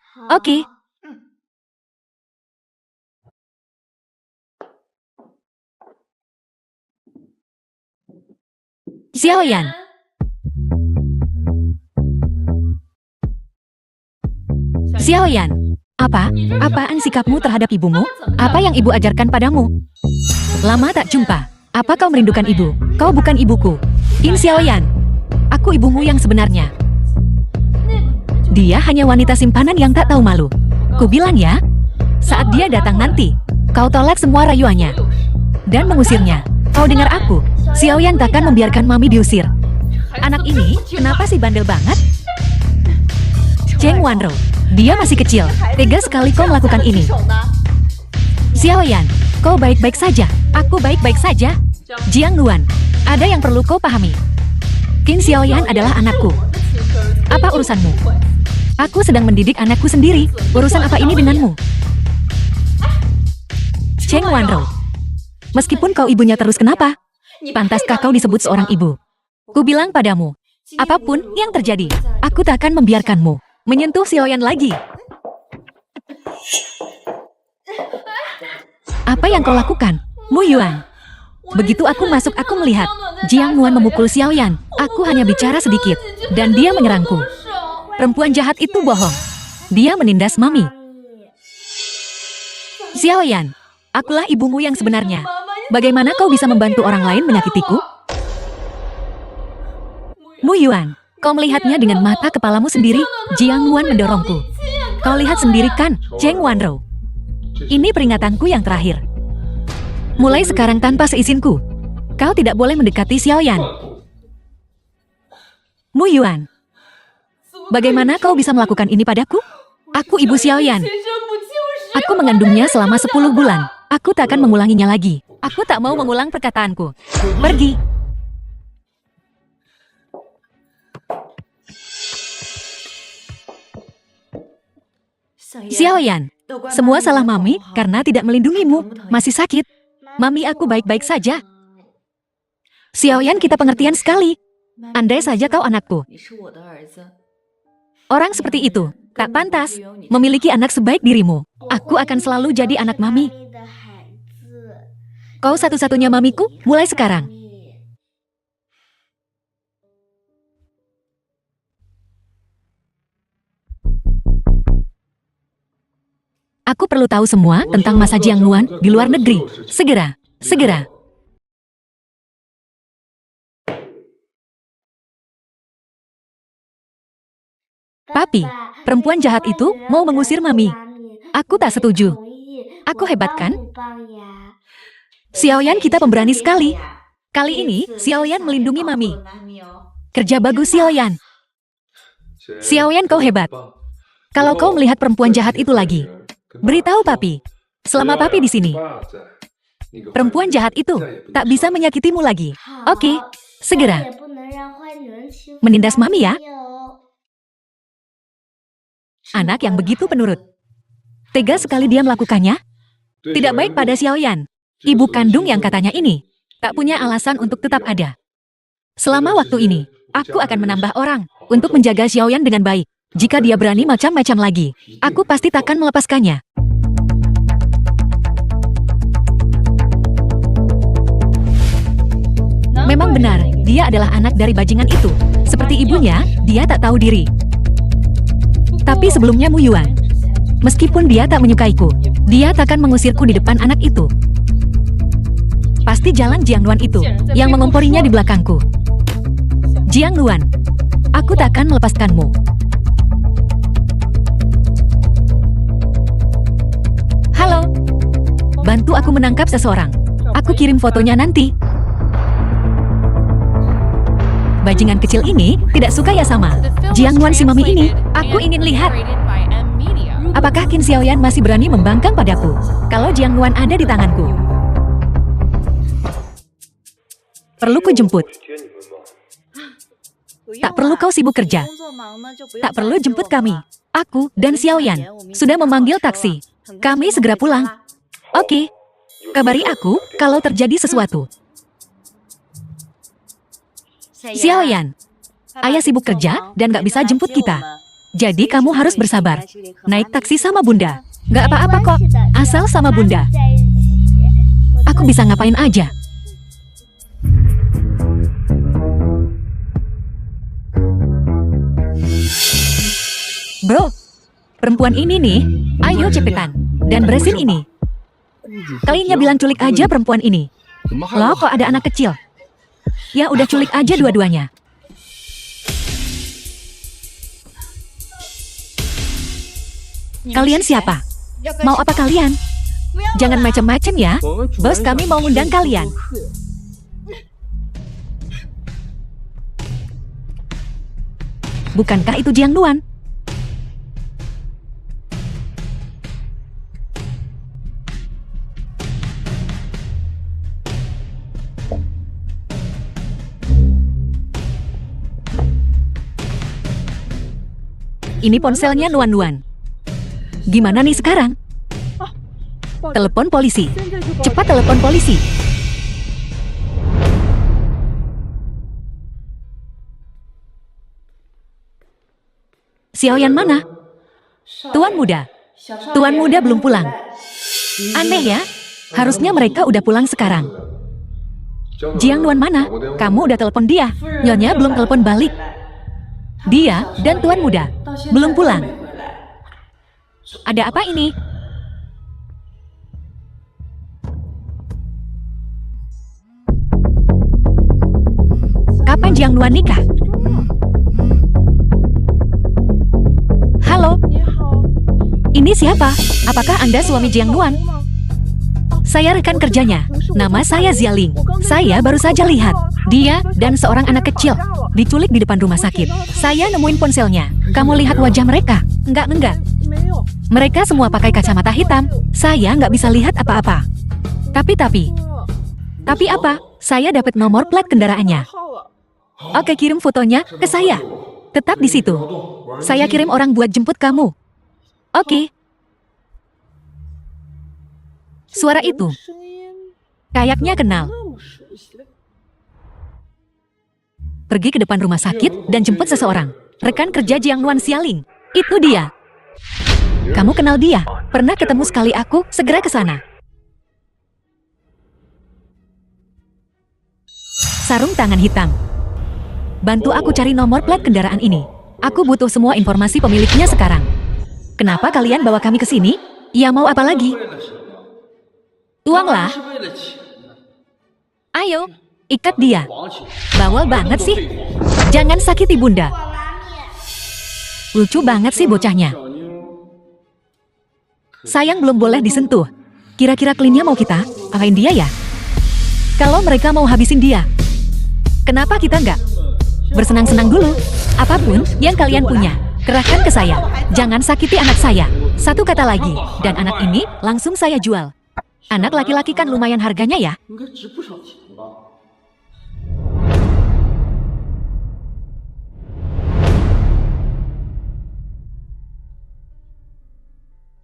Xiaoyan. Xiaoyan, apaan sikapmu terhadap ibumu? Apa yang ibu ajarkan padamu? Lama tak jumpa. Apa kau merindukan ibu? Kau bukan ibuku. Qin Xiaoyan, aku ibumu yang sebenarnya. Dia hanya wanita simpanan yang tak tahu malu. Ku bilang ya, saat dia datang nanti, kau tolak semua rayuannya dan mengusirnya. Kau dengar aku? Xiaoyan takkan membiarkan mami diusir. Anak ini, kenapa sih bandel banget? Cheng Wanro, dia masih kecil. Tega sekali kau melakukan ini. Xiaoyan, kau baik-baik saja. Aku baik-baik saja. Jiang Luan, ada yang perlu kau pahami. Qin Xiaoyan adalah anakku. Apa urusanmu? Aku sedang mendidik anakku sendiri. Urusan apa ini denganmu? Cheng Wanro, Meskipun kau ibunya terus kenapa? Pantaskah kau disebut seorang ibu? Ku bilang padamu, apapun yang terjadi, aku tak akan membiarkanmu menyentuh Xiaoyan lagi. Apa yang kau lakukan, Mu Yuan? Begitu aku masuk, aku melihat Jiang Nuan memukul Xiaoyan. Aku hanya bicara sedikit, dan dia menyerangku. Perempuan jahat itu bohong. Dia menindas Mami. Xiaoyan, akulah ibumu yang sebenarnya. Bagaimana kau bisa membantu orang lain menyakitiku? Mu Yuan, kau melihatnya dengan mata kepalamu sendiri. Jiang Nuan mendorongku. Kau lihat sendiri kan, Cheng Wanrou. Ini peringatanku yang terakhir. Mulai sekarang tanpa seizinku, kau tidak boleh mendekati Xiaoyan. Mu Yuan, bagaimana kau bisa melakukan ini padaku? Aku ibu Xiaoyan. Aku mengandungnya selama 10 bulan. Aku tak akan mengulanginya lagi. Aku tak mau mengulang perkataanku. Pergi. Xiaoyan, semua salah Mami karena tidak melindungimu. Masih sakit. Mami, aku baik-baik saja. Xiaoyan, kita pengertian sekali. Andai saja kau anakku. Orang seperti itu tak pantas memiliki anak sebaik dirimu. Aku akan selalu jadi anak Mami. Kau satu-satunya mamiku mulai sekarang. Aku perlu tahu semua tentang masa Jiang Nuan di luar negeri. Segera, segera. Papi, perempuan jahat itu mau mengusir Mami. Aku tak setuju. Aku hebat kan? Xiaoyan, kita pemberani sekali. Kali ini, Xiaoyan melindungi Mami. Kerja bagus, Xiaoyan. Xiaoyan, kau hebat. Kalau kau melihat perempuan jahat itu lagi, beritahu Papi. Selama Papi di sini, perempuan jahat itu tak bisa menyakitimu lagi. Oke, segera. Menindas Mami ya. Anak yang begitu penurut. Tega sekali dia melakukannya. Tidak baik pada Xiaoyan. Ibu kandung yang katanya ini tak punya alasan untuk tetap ada. Selama waktu ini, aku akan menambah orang untuk menjaga Xiaoyan dengan baik. Jika dia berani macam-macam lagi, aku pasti takkan melepaskannya. Memang benar, dia adalah anak dari bajingan itu. Seperti ibunya, dia tak tahu diri. Tapi sebelumnya Mu Yuan, meskipun dia tak menyukaiku, dia takkan mengusirku di depan anak itu. Pasti jalan Jiang Nuan itu yang mengomporinya di belakangku. Jiang Nuan, aku takkan melepaskanmu. Halo, bantu aku menangkap seseorang. Aku kirim fotonya nanti. Bajingan kecil ini tidak suka ya sama Jiang Nuan si Mami ini. Aku ingin lihat. Apakah Qin Xiaoyan masih berani membangkang padaku kalau Jiang Nuan ada di tanganku? Perlu ku jemput. Tak perlu kau sibuk kerja. Tak perlu jemput kami. Aku dan Xiaoyan sudah memanggil taksi. Kami segera pulang. Oke. Kabari aku kalau terjadi sesuatu. Xiaoyan, ayah sibuk kerja dan gak bisa jemput kita. Jadi kamu harus bersabar. Naik taksi sama bunda. Gak apa-apa kok, asal sama bunda. Aku bisa ngapain aja. Bro, perempuan ini nih, ayo cepetan. Dan beresin ini. Kalinya bilang culik aja perempuan ini. Loh, kok ada anak kecil? Ya udah culik aja dua-duanya. Kalian siapa? Mau apa kalian? Jangan macam-macam ya. Bos kami mau ngundang kalian. Bukankah itu Jiang Nuan? Ini ponselnya Nuan-Nuan. Gimana nih sekarang? Telepon polisi. cepat telepon polisi. Xiaoyan mana? Tuan muda. Tuan muda belum pulang. Aneh ya, harusnya mereka udah pulang sekarang. Jiang Nuan mana? Kamu udah telepon dia. Nyonya belum telepon balik. Dia dan tuan muda belum pulang. Ada apa ini? Kapan Jiang Nuan nikah? Halo, ini siapa? Apakah Anda suami Jiang Nuan? Saya rekan kerjanya. Nama saya Zialing. Saya baru saja lihat dia dan seorang anak kecil diculik di depan rumah sakit. Saya nemuin ponselnya. Kamu lihat wajah mereka? Enggak. Mereka semua pakai kacamata hitam. Saya nggak bisa lihat apa-apa. Tapi apa? Saya dapat nomor plat kendaraannya. Oke, kirim fotonya ke saya. Tetap di situ. Saya kirim orang buat jemput kamu. Oke. Suara itu kayaknya kenal. Pergi ke depan rumah sakit dan jemput seseorang. Rekan kerja Jiang Nuan Xialing. Itu dia. Kamu kenal dia? Pernah ketemu sekali aku, segera ke sana. Sarung tangan hitam. Bantu aku cari nomor plat kendaraan ini. Aku butuh semua informasi pemiliknya sekarang. Kenapa kalian bawa kami ke sini? Ya mau apa lagi? Uanglah. Ayo, ikat dia. Bawel banget sih. Jangan sakiti bunda. Lucu banget sih bocahnya. Sayang belum boleh disentuh. Kira-kira klinnya mau kita apain dia ya? Kalau mereka mau habisin dia, kenapa kita enggak? Bersenang-senang dulu. Apapun yang kalian punya, kerahkan ke saya. Jangan sakiti anak saya. Satu kata lagi, dan anak ini langsung saya jual. Anak laki-laki kan lumayan harganya ya.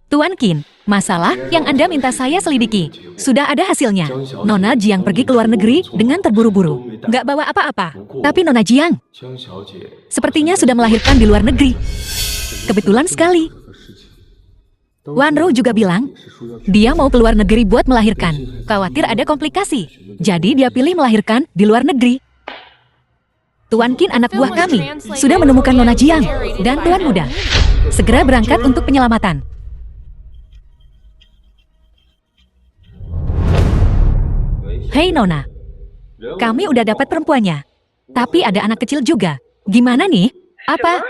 Tuan Qin, masalah yang Anda minta saya selidiki. Sudah ada hasilnya. Nona Jiang pergi ke luar negeri dengan terburu-buru. Nggak bawa apa-apa. Tapi Nona Jiang sepertinya sudah melahirkan di luar negeri. Kebetulan sekali. Wanro juga bilang, dia mau ke luar negeri buat melahirkan. Khawatir ada komplikasi. Jadi dia pilih melahirkan di luar negeri. Tuan Qin anak buah kami sudah menemukan Nona Jiang dan Tuan Muda. Segera berangkat untuk penyelamatan. Hei Nona, kami udah dapat perempuannya. Tapi ada anak kecil juga. Gimana nih? Apa?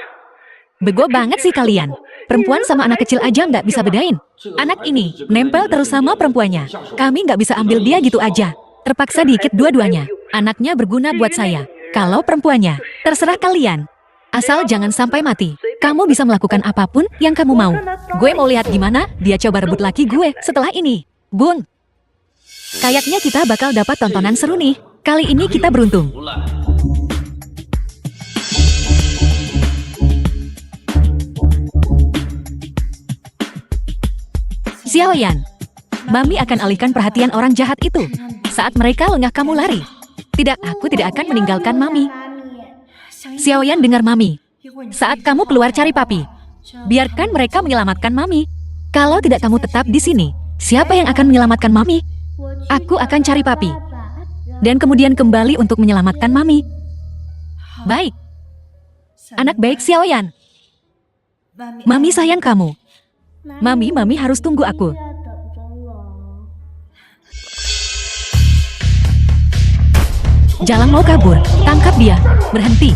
Bego banget sih kalian. Perempuan sama anak kecil aja nggak bisa bedain. Anak ini nempel terus sama perempuannya. Kami nggak bisa ambil dia gitu aja. Terpaksa diikat dua-duanya. Anaknya berguna buat saya. Kalau perempuannya, terserah kalian. Asal jangan sampai mati. Kamu bisa melakukan apapun yang kamu mau. Gue mau lihat gimana dia coba rebut laki gue setelah ini. Bung. Kayaknya kita bakal dapat tontonan seru nih. Kali ini kita beruntung. Xiaoyan, Mami akan alihkan perhatian orang jahat itu. Saat mereka lengah kamu lari. Tidak, aku tidak akan meninggalkan Mami. Xiaoyan dengar Mami. Saat kamu keluar cari Papi, biarkan mereka menyelamatkan Mami. Kalau tidak kamu tetap di sini, siapa yang akan menyelamatkan Mami? Aku akan cari Papi. Dan kemudian kembali untuk menyelamatkan Mami. Baik. Anak baik Xiaoyan. Mami sayang kamu. Mami harus tunggu aku. Jalang mau kabur, tangkap dia, berhenti.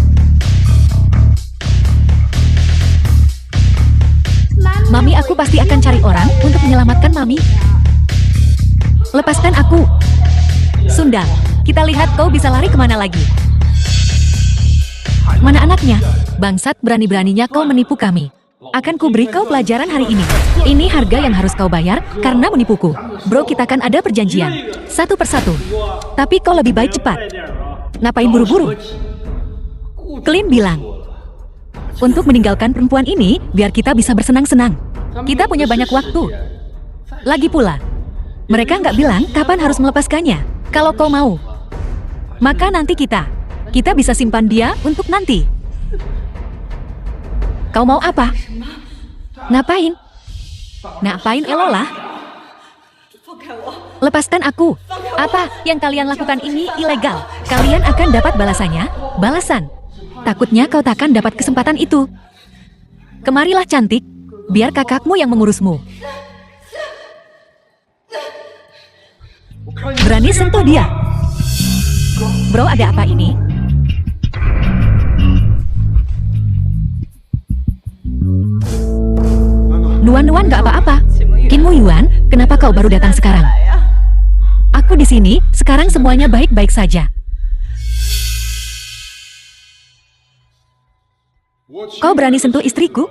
Mami, aku pasti akan cari orang untuk menyelamatkan Mami. Lepaskan aku. Sunda, kita lihat kau bisa lari kemana lagi. Mana anaknya? Bangsat, berani-beraninya kau menipu kami. Akan kuberi kau pelajaran hari ini. Ini harga yang harus kau bayar karena menipuku. Bro, kita kan ada perjanjian. Satu persatu. Tapi kau lebih baik cepat. Ngapain buru-buru? Klin bilang, untuk meninggalkan perempuan ini, biar kita bisa bersenang-senang. Kita punya banyak waktu. Lagi pula, Mereka nggak bilang kapan harus melepaskannya. Kalau kau mau, maka nanti kita bisa simpan dia untuk nanti. Kau mau apa? Ngapain? Ngapain Elola? Lepaskan aku. Apa yang kalian lakukan ini ilegal. Kalian akan dapat balasannya. Balasan. Takutnya kau takkan dapat kesempatan itu. Kemarilah cantik, biar kakakmu yang mengurusmu. Berani sentuh dia. Bro, ada apa ini? Nuan gak apa-apa. Kinmu Yuan, kenapa kau baru datang sekarang? Aku di sini, sekarang semuanya baik-baik saja. Kau berani sentuh istriku?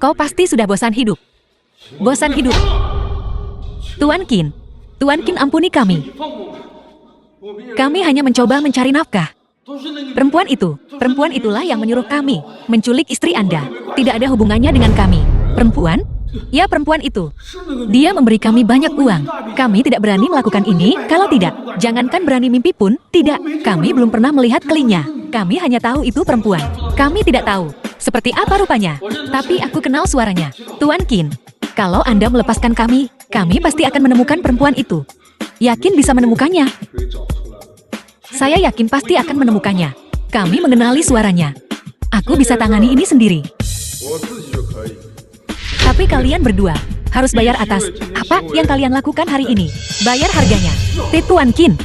Kau pasti sudah bosan hidup. Bosan hidup. Tuan Qin ampuni kami. Kami hanya mencoba mencari nafkah. Perempuan itulah yang menyuruh kami menculik istri Anda. Tidak ada hubungannya dengan kami. Perempuan? Ya, perempuan itu. Dia memberi kami banyak uang. Kami tidak berani melakukan ini kalau tidak. Jangankan berani mimpi pun, tidak. Kami belum pernah melihat kelingnya. Kami hanya tahu itu perempuan. Kami tidak tahu seperti apa rupanya. Tapi aku kenal suaranya. Tuan Qin, kalau Anda melepaskan kami pasti akan menemukan perempuan itu. Yakin bisa menemukannya? Saya yakin pasti akan menemukannya. Kami mengenali suaranya. Aku bisa tangani ini sendiri. Tapi kalian berdua harus bayar atas apa yang kalian lakukan hari ini. Bayar harganya. Tuan Qin.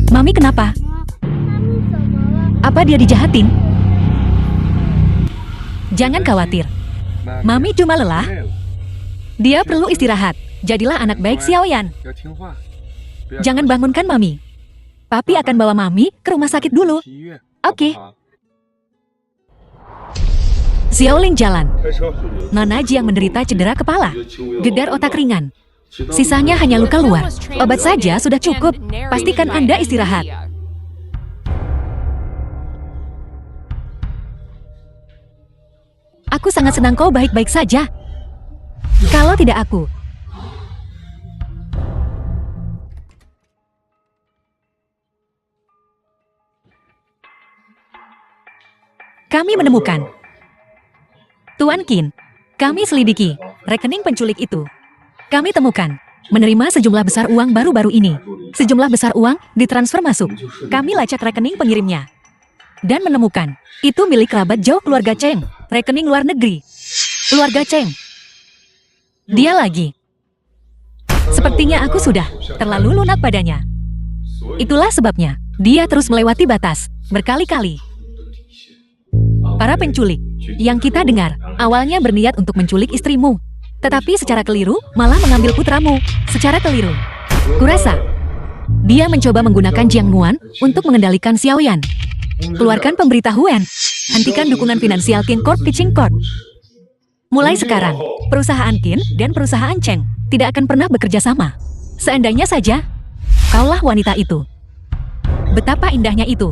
Mami kenapa? Apa dia dijahatin? Jangan khawatir. Mami cuma lelah. Dia perlu istirahat. Jadilah anak baik Xiaoyan. Jangan bangunkan Mami. Papi akan bawa Mami ke rumah sakit dulu. Oke. Xiaoling jalan. Nona Ji yang menderita cedera kepala. Gedar otak ringan. Sisanya hanya luka luar. Obat saja sudah cukup. Pastikan Anda istirahat. Aku sangat senang kau baik-baik saja. Kalau tidak aku. Kami menemukan. Tuan Qin, kami selidiki rekening penculik itu. Kami temukan menerima sejumlah besar uang baru-baru ini. Sejumlah besar uang ditransfer masuk. Kami lacak rekening pengirimnya. Dan menemukan itu milik kerabat jauh keluarga Cheng. Rekening luar negeri. Keluarga Cheng. Dia lagi. Sepertinya aku sudah terlalu lunak padanya. Itulah sebabnya dia terus melewati batas berkali-kali. Para penculik yang kita dengar awalnya berniat untuk menculik istrimu. Tetapi secara keliru, malah mengambil putramu. Secara keliru. Kurasa, dia mencoba menggunakan Jiang Nuan untuk mengendalikan Xiaoyan. Keluarkan pemberitahuan. Hentikan dukungan finansial Qin Corp ke Qing Corp. Mulai sekarang, perusahaan Qin dan perusahaan Cheng tidak akan pernah bekerja sama. Seandainya saja, kaulah wanita itu. Betapa indahnya itu.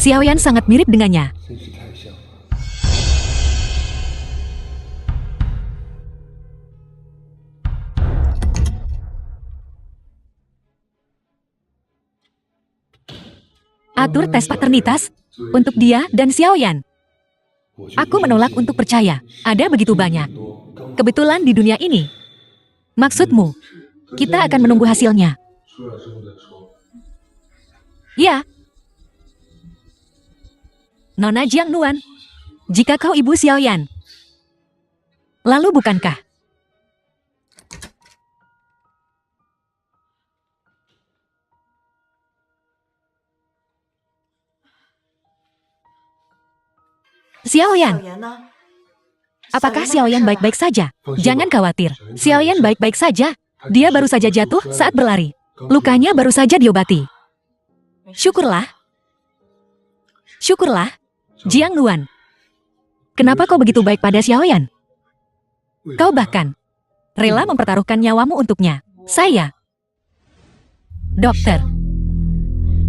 Xiaoyan sangat mirip dengannya. Atur tes paternitas untuk dia dan Xiaoyan. Aku menolak untuk percaya. Ada begitu banyak kebetulan di dunia ini. Maksudmu, kita akan menunggu hasilnya. Ya. Nona Jiang Nuan, jika kau ibu Xiaoyan, lalu bukankah Xiaoyan? Apakah Xiaoyan baik-baik saja? Jangan khawatir, Xiaoyan baik-baik saja. Dia baru saja jatuh saat berlari. Lukanya baru saja diobati. Syukurlah. Syukurlah, Jiang Nuan. Kenapa kau begitu baik pada Xiaoyan? Kau bahkan rela mempertaruhkan nyawamu untuknya. Saya. Dokter.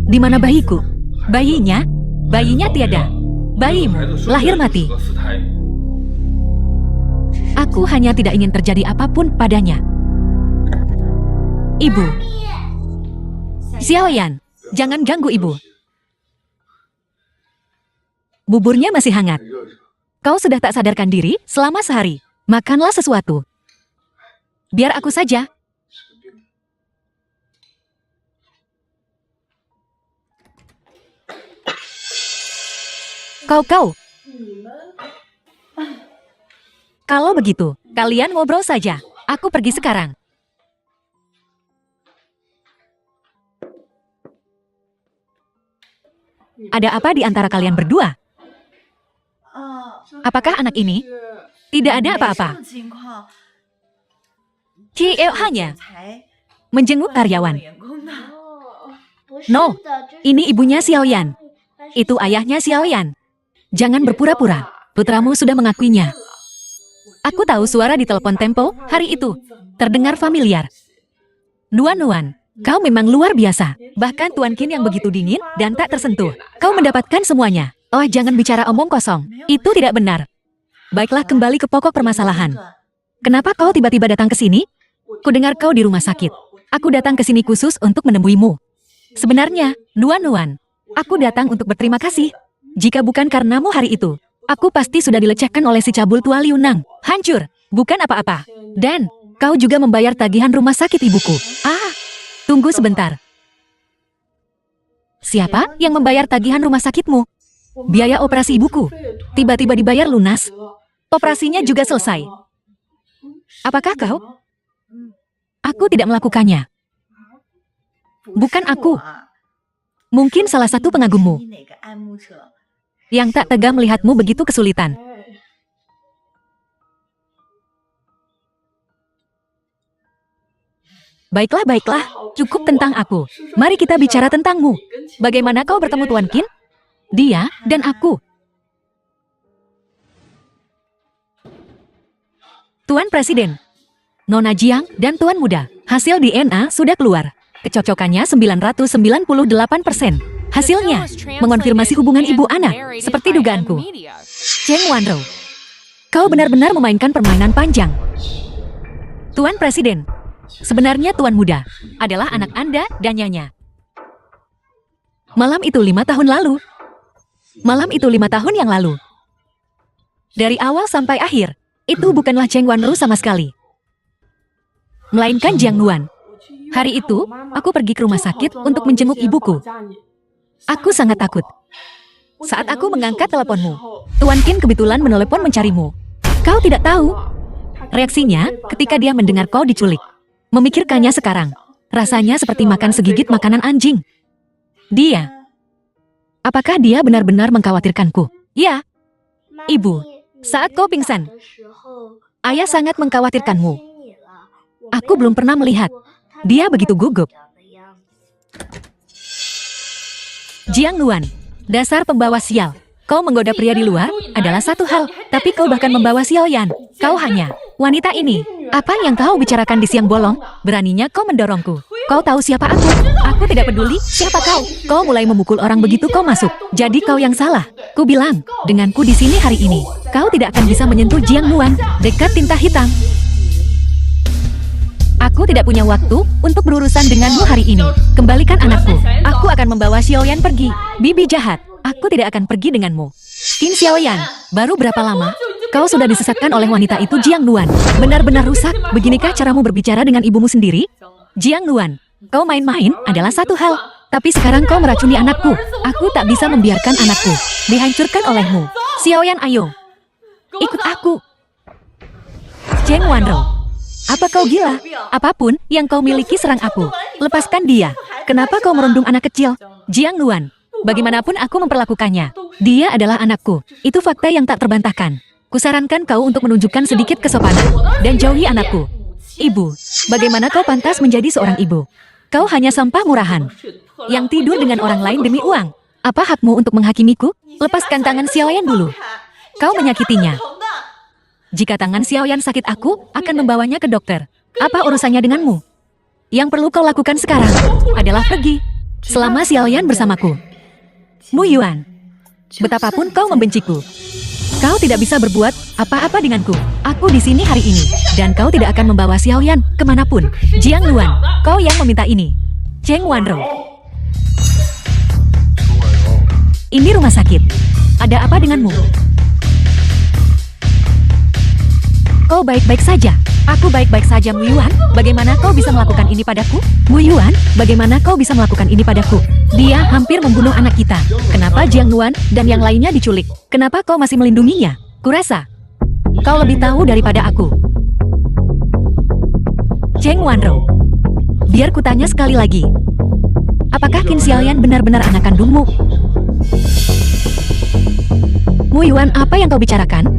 Di mana bayiku? Bayinya? Bayinya tiada. Bayimu lahir mati. Aku hanya tidak ingin terjadi apapun padanya. Ibu. Xiaoyan, jangan ganggu ibu. Buburnya masih hangat. Kau sudah tak sadarkan diri selama sehari. Makanlah sesuatu. Biar aku saja. Kau. Kalau begitu, kalian ngobrol saja. Aku pergi sekarang. Ada apa di antara kalian berdua? Apakah anak ini? Tidak ada apa-apa. Cio hanya menjenguk karyawan. No, ini ibunya Xiaoyan. Itu ayahnya Xiaoyan. Jangan berpura-pura. Putramu sudah mengakuinya. Aku tahu suara di telepon Tempo hari itu. Terdengar familiar. Nuan, kau memang luar biasa. Bahkan Tuan Qin yang begitu dingin dan tak tersentuh. Kau mendapatkan semuanya. Oh, jangan bicara omong kosong. Itu tidak benar. Baiklah, kembali ke pokok permasalahan. Kenapa kau tiba-tiba datang ke sini? Kudengar kau di rumah sakit. Aku datang ke sini khusus untuk menemuimu. Sebenarnya, Nuan, aku datang untuk berterima kasih. Jika bukan karenamu hari itu, aku pasti sudah dilecehkan oleh si cabul tua Liu Nang. Hancur, bukan apa-apa. Dan, kau juga membayar tagihan rumah sakit ibuku. Tunggu sebentar. Siapa yang membayar tagihan rumah sakitmu? Biaya operasi ibuku. Tiba-tiba dibayar lunas. Operasinya juga selesai. Apakah kau? Aku tidak melakukannya. Bukan aku. Mungkin salah satu pengagummu yang tak tega melihatmu begitu kesulitan. Baiklah. Cukup tentang aku. Mari kita bicara tentangmu. Bagaimana kau bertemu Tuan Qin? Dia dan aku. Tuan Presiden, Nona Jiang, dan Tuan Muda. Hasil DNA sudah keluar. Kecocokannya 998%. Hasilnya mengonfirmasi hubungan ibu anak, seperti dugaanku. Cheng Wanro, kau benar-benar memainkan permainan panjang. Tuan Presiden, sebenarnya Tuan Muda adalah anak Anda dan Nyonya. Malam itu 5 tahun lalu. Malam itu 5 tahun yang lalu. Dari awal sampai akhir, itu bukanlah Cheng Wanro sama sekali, melainkan Jiang Nuan. Hari itu, aku pergi ke rumah sakit untuk menjenguk ibuku. Aku sangat takut. Saat aku mengangkat teleponmu, Tuan Qin kebetulan menelepon mencarimu. Kau tidak tahu reaksinya ketika dia mendengar kau diculik. Memikirkannya sekarang, rasanya seperti makan segigit makanan anjing. Apakah dia benar-benar mengkhawatirkanku? Ya, Ibu, saat kau pingsan, ayah sangat mengkhawatirkanmu. Aku belum pernah melihat dia begitu gugup. Jiang Nuan, dasar pembawa sial. Kau menggoda pria di luar adalah satu hal, tapi kau bahkan membawa Xiaoyan. Kau hanya wanita ini. Apa yang kau bicarakan di siang bolong? Beraninya kau mendorongku. Kau tahu siapa aku? Aku tidak peduli siapa kau. Kau mulai memukul orang begitu kau masuk. Jadi kau yang salah. Ku bilang, denganku di sini hari ini, kau tidak akan bisa menyentuh Jiang Nuan dekat tinta hitam. Aku tidak punya waktu untuk berurusan denganmu hari ini. Kembalikan anakku. Aku akan membawa Xiaoyan pergi. Bibi jahat. Aku tidak akan pergi denganmu. Qin Xiaoyan, baru berapa lama kau sudah disesatkan oleh wanita itu Jiang Nuan? Benar-benar rusak. Beginikah caramu berbicara dengan ibumu sendiri? Jiang Nuan, kau main-main adalah satu hal. Tapi sekarang kau meracuni anakku. Aku tak bisa membiarkan anakku dihancurkan olehmu. Xiaoyan, ayo. Ikut aku. Cheng Wanro, apa kau gila? Apapun yang kau miliki serang aku. Lepaskan dia. Kenapa kau merundung anak kecil? Jiang Nuan, bagaimanapun aku memperlakukannya, dia adalah anakku. Itu fakta yang tak terbantahkan. Kusarankan kau untuk menunjukkan sedikit kesopanan dan jauhi anakku. Ibu, bagaimana kau pantas menjadi seorang ibu? Kau hanya sampah murahan yang tidur dengan orang lain demi uang. Apa hakmu untuk menghakimiku? Lepaskan tangan Xiaoyan dulu. Kau menyakitinya. Jika tangan Xiaoyan sakit, aku akan membawanya ke dokter. Apa urusannya denganmu? Yang perlu kau lakukan sekarang adalah pergi selama Xiaoyan bersamaku. Mu Yuan, betapapun kau membenciku, kau tidak bisa berbuat apa-apa denganku. Aku di sini hari ini, dan kau tidak akan membawa Xiaoyan kemanapun. Jiang Luan, kau yang meminta ini. Cheng Wanrou. Ini rumah sakit. Ada apa denganmu? Kau baik-baik saja. Aku baik-baik saja, Mu Yuan. Bagaimana kau bisa melakukan ini padaku? Mu Yuan, bagaimana kau bisa melakukan ini padaku? Dia hampir membunuh anak kita. Kenapa Jiang Luan dan yang lainnya diculik? Kenapa kau masih melindunginya? Kurasa kau lebih tahu daripada aku. Cheng Wanrou, biar kutanya sekali lagi. Apakah Qin Xiaoyan benar-benar anak kandungmu? Mu Yuan, apa yang kau bicarakan?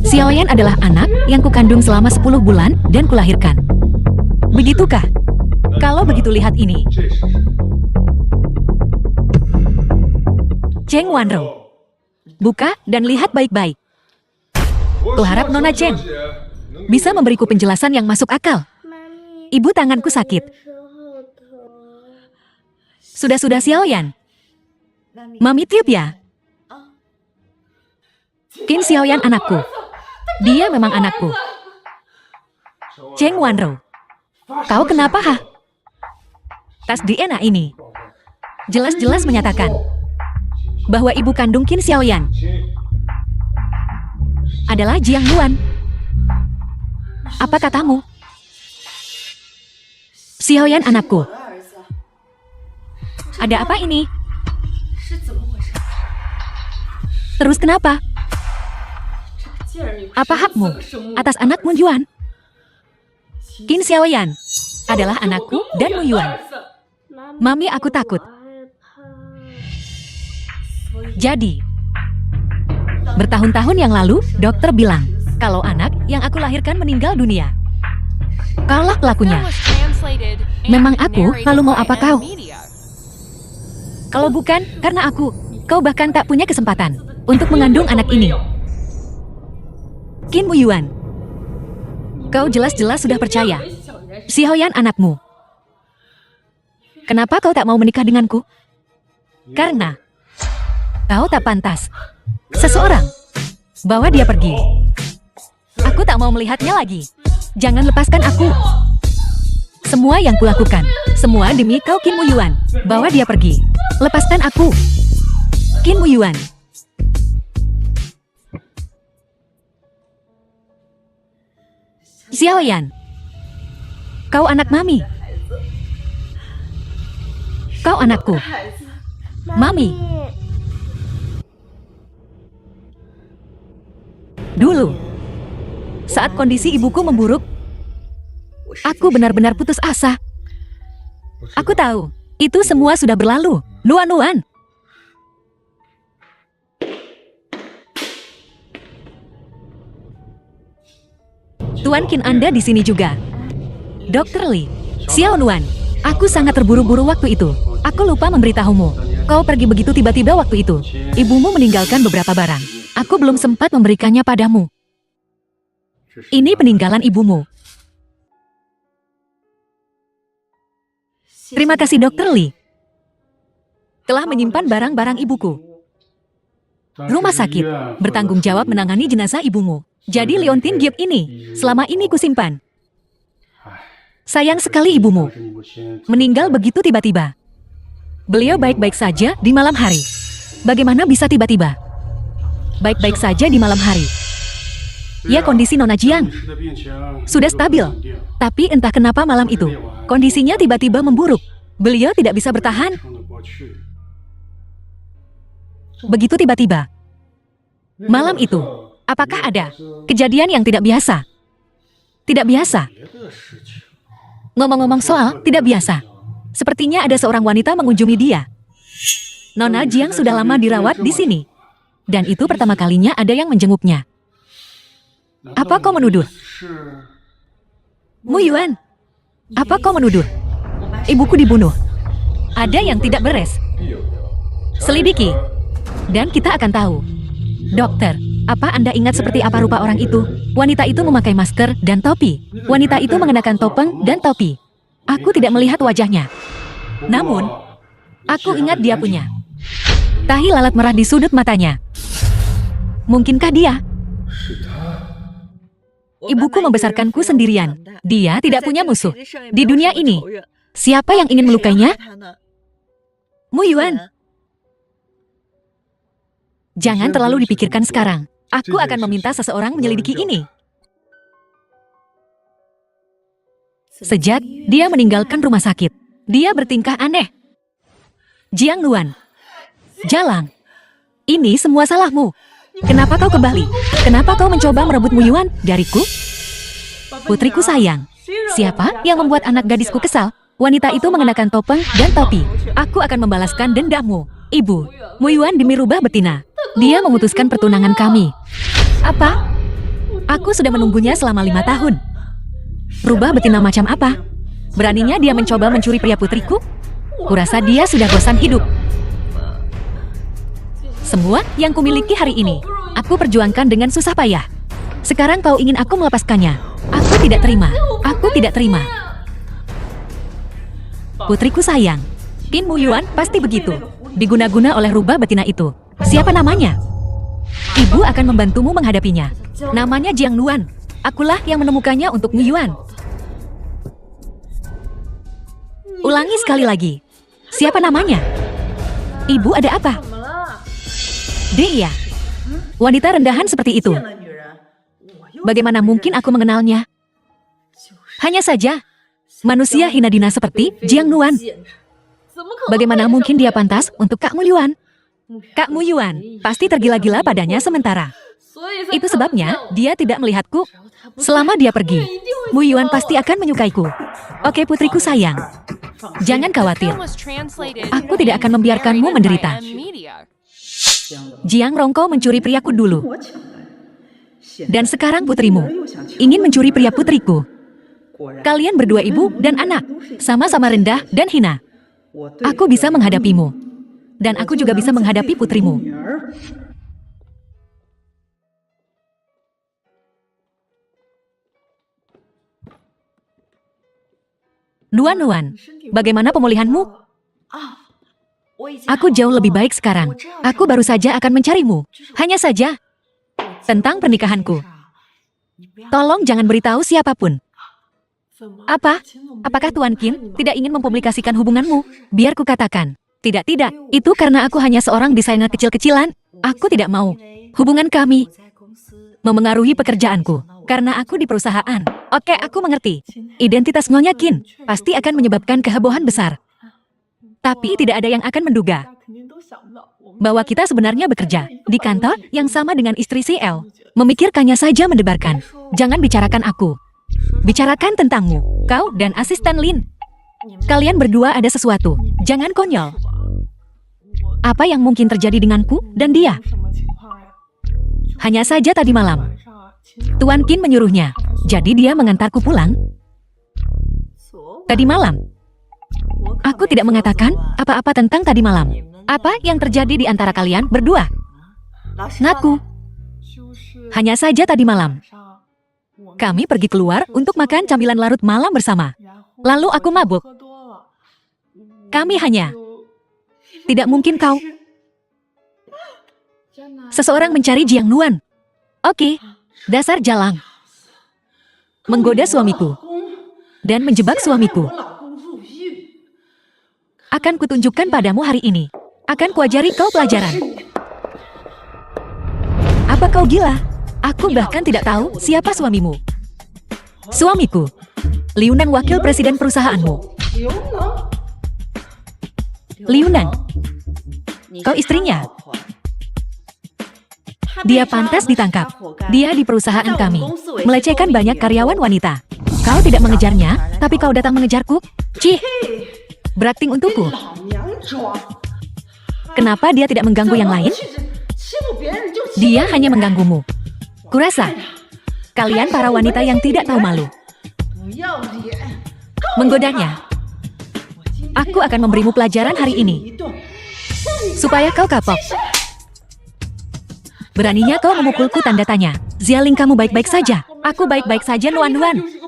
Xiaoyan adalah anak yang kukandung selama 10 bulan dan kulahirkan. Begitukah? Kalau begitu lihat ini. Cheng Wanrou, buka dan lihat baik-baik. Kuharap Nona Cheng bisa memberiku penjelasan yang masuk akal. Ibu, tanganku sakit. Sudah-sudah Xiaoyan. Mami tiup ya? Qin Xiaoyan anakku. Dia memang anakku. Cheng Wanrou, kau kenapa ha? Tas DNA ini jelas-jelas menyatakan bahwa ibu kandung Qin Xiaoyan adalah Jiang Luan. Apa katamu? Xiaoyan anakku. Ada apa ini? Terus kenapa? Apa hakmu atas anak Mu Yuan? Qin Xiaoyan adalah anakku dan Mu Yuan. Mami, aku takut. Jadi, bertahun-tahun yang lalu, dokter bilang kalau anak yang aku lahirkan meninggal dunia. Kaulah pelakunya. Memang aku, lalu mau apa kau? Kalau bukan karena aku, kau bahkan tak punya kesempatan untuk mengandung anak ini. Qin Mu Yuan, kau jelas-jelas sudah percaya Xiaoyan anakmu. Kenapa kau tak mau menikah denganku? Karena kau tak pantas. Seseorang, bawa dia pergi. Aku tak mau melihatnya lagi. Jangan lepaskan aku. Semua yang kulakukan, semua demi kau Qin Mu Yuan. Bawa dia pergi. Lepaskan aku. Qin Mu Yuan. Xiaoyan, kau anak Mami. Kau anakku. Mami. Dulu, saat kondisi ibuku memburuk, aku benar-benar putus asa. Aku tahu, itu semua sudah berlalu. Luan-luan. Tuan Qin, Anda di sini juga. Dr. Li, Xiao Nuan, aku sangat terburu-buru waktu itu. Aku lupa memberitahumu. Kau pergi begitu tiba-tiba waktu itu. Ibumu meninggalkan beberapa barang. Aku belum sempat memberikannya padamu. Ini peninggalan ibumu. Terima kasih Dr. Li. Telah menyimpan barang-barang ibuku. Rumah sakit bertanggung jawab menangani jenazah ibumu. Jadi Leontin Giap ini, selama ini kusimpan. Sayang sekali ibumu meninggal begitu tiba-tiba. Beliau baik-baik saja di malam hari. Bagaimana bisa tiba-tiba? Baik-baik saja di malam hari. Ya, kondisi Nona Jiang sudah stabil. Tapi entah kenapa malam itu, kondisinya tiba-tiba memburuk. Beliau tidak bisa bertahan. Begitu tiba-tiba. Malam itu, apakah ada kejadian yang tidak biasa? Tidak biasa. Ngomong-ngomong soal tidak biasa, sepertinya ada seorang wanita mengunjungi dia. Nona Jiang sudah lama dirawat di sini. Dan itu pertama kalinya ada yang menjenguknya. Apa kau menuduh? Mu Yuan, apa kau menuduh? Ibuku dibunuh. Ada yang tidak beres. Selidiki. Dan kita akan tahu. Dokter, Apa Anda ingat seperti apa rupa orang itu? Wanita itu memakai masker dan topi. Wanita itu mengenakan topeng dan topi. Aku tidak melihat wajahnya. Namun, aku ingat dia punya tahi lalat merah di sudut matanya. Mungkinkah dia? Ibuku membesarkanku sendirian. Dia tidak punya musuh di dunia ini. Siapa yang ingin melukainya? Mu Yuan. Jangan terlalu dipikirkan sekarang. Aku akan meminta seseorang menyelidiki ini. Sejak dia meninggalkan rumah sakit, dia bertingkah aneh. Jiang Luan. Jalang. Ini semua salahmu. Kenapa kau kembali? Kenapa kau mencoba merebut Mu Yuan dariku? Putriku sayang. Siapa yang membuat anak gadisku kesal? Wanita itu mengenakan topeng dan topi. Aku akan membalaskan dendammu. Ibu, Mu Yuan demi rubah betina. Dia memutuskan pertunangan kami. Apa? Aku sudah menunggunya selama 5 tahun. Rubah betina macam apa? Beraninya dia mencoba mencuri pria putriku? Kurasa dia sudah bosan hidup. Semua yang kumiliki hari ini, aku perjuangkan dengan susah payah. Sekarang kau ingin aku melepaskannya. Aku tidak terima. Aku tidak terima. Putriku sayang, Qin Mu Yuan pasti begitu. Diguna-guna oleh rubah betina itu. Siapa namanya? Ibu akan membantumu menghadapinya. Namanya Jiang Luan. Akulah yang menemukannya untuk Mu Yuan. Ulangi sekali lagi. Siapa namanya? Ibu ada apa? Dia. Wanita rendahan seperti itu. Bagaimana mungkin aku mengenalnya? Hanya saja, manusia hina dina seperti Jiang Luan. Bagaimana mungkin dia pantas untuk Kak Mu Yuan? Kak Mu Yuan pasti tergila-gila padanya sementara. Itu sebabnya dia tidak melihatku. Selama dia pergi, Mu Yuan pasti akan menyukaiku. Oke putriku sayang, jangan khawatir. Aku tidak akan membiarkanmu menderita. Jiang Rongko mencuri priaku dulu. Dan sekarang putrimu ingin mencuri pria putriku. Kalian berdua ibu dan anak, sama-sama rendah dan hina. Aku bisa menghadapimu. Dan aku juga bisa menghadapi putrimu. Luan, bagaimana pemulihanmu? Aku jauh lebih baik sekarang. Aku baru saja akan mencarimu. Hanya saja, tentang pernikahanku. Tolong jangan beritahu siapapun. Apa? Apakah Tuan Qin tidak ingin mempublikasikan hubunganmu? Biar ku katakan. Tidak. Itu karena aku hanya seorang desainer kecil-kecilan. Aku tidak mau. Hubungan kami memengaruhi pekerjaanku. Karena aku di perusahaan. Oke, aku mengerti. Identitas Nyonya Qin pasti akan menyebabkan kehebohan besar. Tapi tidak ada yang akan menduga bahwa kita sebenarnya bekerja di kantor yang sama dengan istri CL. Memikirkannya saja mendebarkan. Jangan bicarakan aku. Bicarakan tentangmu, kau dan asisten Lin. Kalian berdua ada sesuatu. Jangan konyol. Apa yang mungkin terjadi denganku dan dia? Hanya saja tadi malam, Tuan Qin menyuruhnya. Jadi dia mengantarku pulang. Tadi malam. Aku tidak mengatakan apa-apa tentang tadi malam. Apa yang terjadi di antara kalian berdua? Ngaku. Hanya saja tadi malam, kami pergi keluar untuk makan camilan larut malam bersama. Lalu aku mabuk. Kami hanya... Tidak mungkin kau. Seseorang mencari Jiang Luan. Oke, dasar jalang. Menggoda suamiku. Dan menjebak suamiku. Akan kutunjukkan padamu hari ini. Akan kuajari kau pelajaran. Apa kau gila? Aku bahkan tidak tahu siapa suamimu. Suamiku, Liu Nang, wakil presiden perusahaanmu. Liu Nang, kau istrinya. Dia pantas ditangkap. Dia di perusahaan kami, melecehkan banyak karyawan wanita. Kau tidak mengejarnya, tapi kau datang mengejarku? Cih, berakting untukku. Kenapa dia tidak mengganggu yang lain? Dia hanya mengganggumu. Kurasa, kalian para wanita yang tidak tahu malu. Menggodanya. Aku akan memberimu pelajaran hari ini. Supaya kau kapok. Beraninya kau memukulku, tanda tanya. Zialing, kamu baik-baik saja. Aku baik-baik saja, Nuan.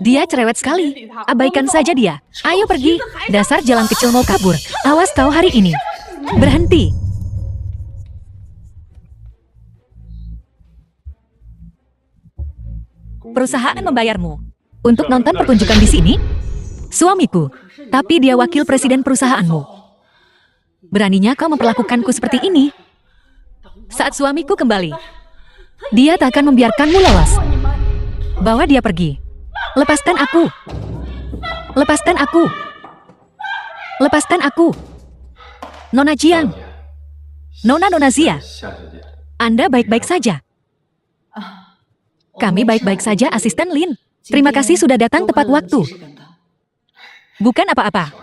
Dia cerewet sekali. Abaikan saja dia. Ayo pergi. Dasar jalan kecil mau kabur. Awas kau hari ini. Berhenti. Perusahaan membayarmu untuk nonton pertunjukan di sini? Suamiku. Tapi dia wakil presiden perusahaanmu. Beraninya kau memperlakukanku seperti ini? Saat suamiku kembali, dia tak akan membiarkanmu lolos. Bawa dia pergi. Lepaskan aku. Lepaskan aku. Lepaskan aku. Nona Jiang. Nona Zia. Anda baik-baik saja. Kami baik-baik saja, Asisten Lin. Terima kasih sudah datang tepat waktu. Bukan apa-apa.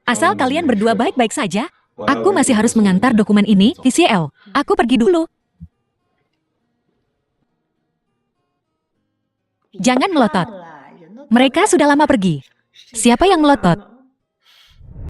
Asal kalian berdua baik-baik saja, aku masih harus mengantar dokumen ini di CL. Aku pergi dulu. Jangan melotot. Mereka sudah lama pergi. Siapa yang melotot?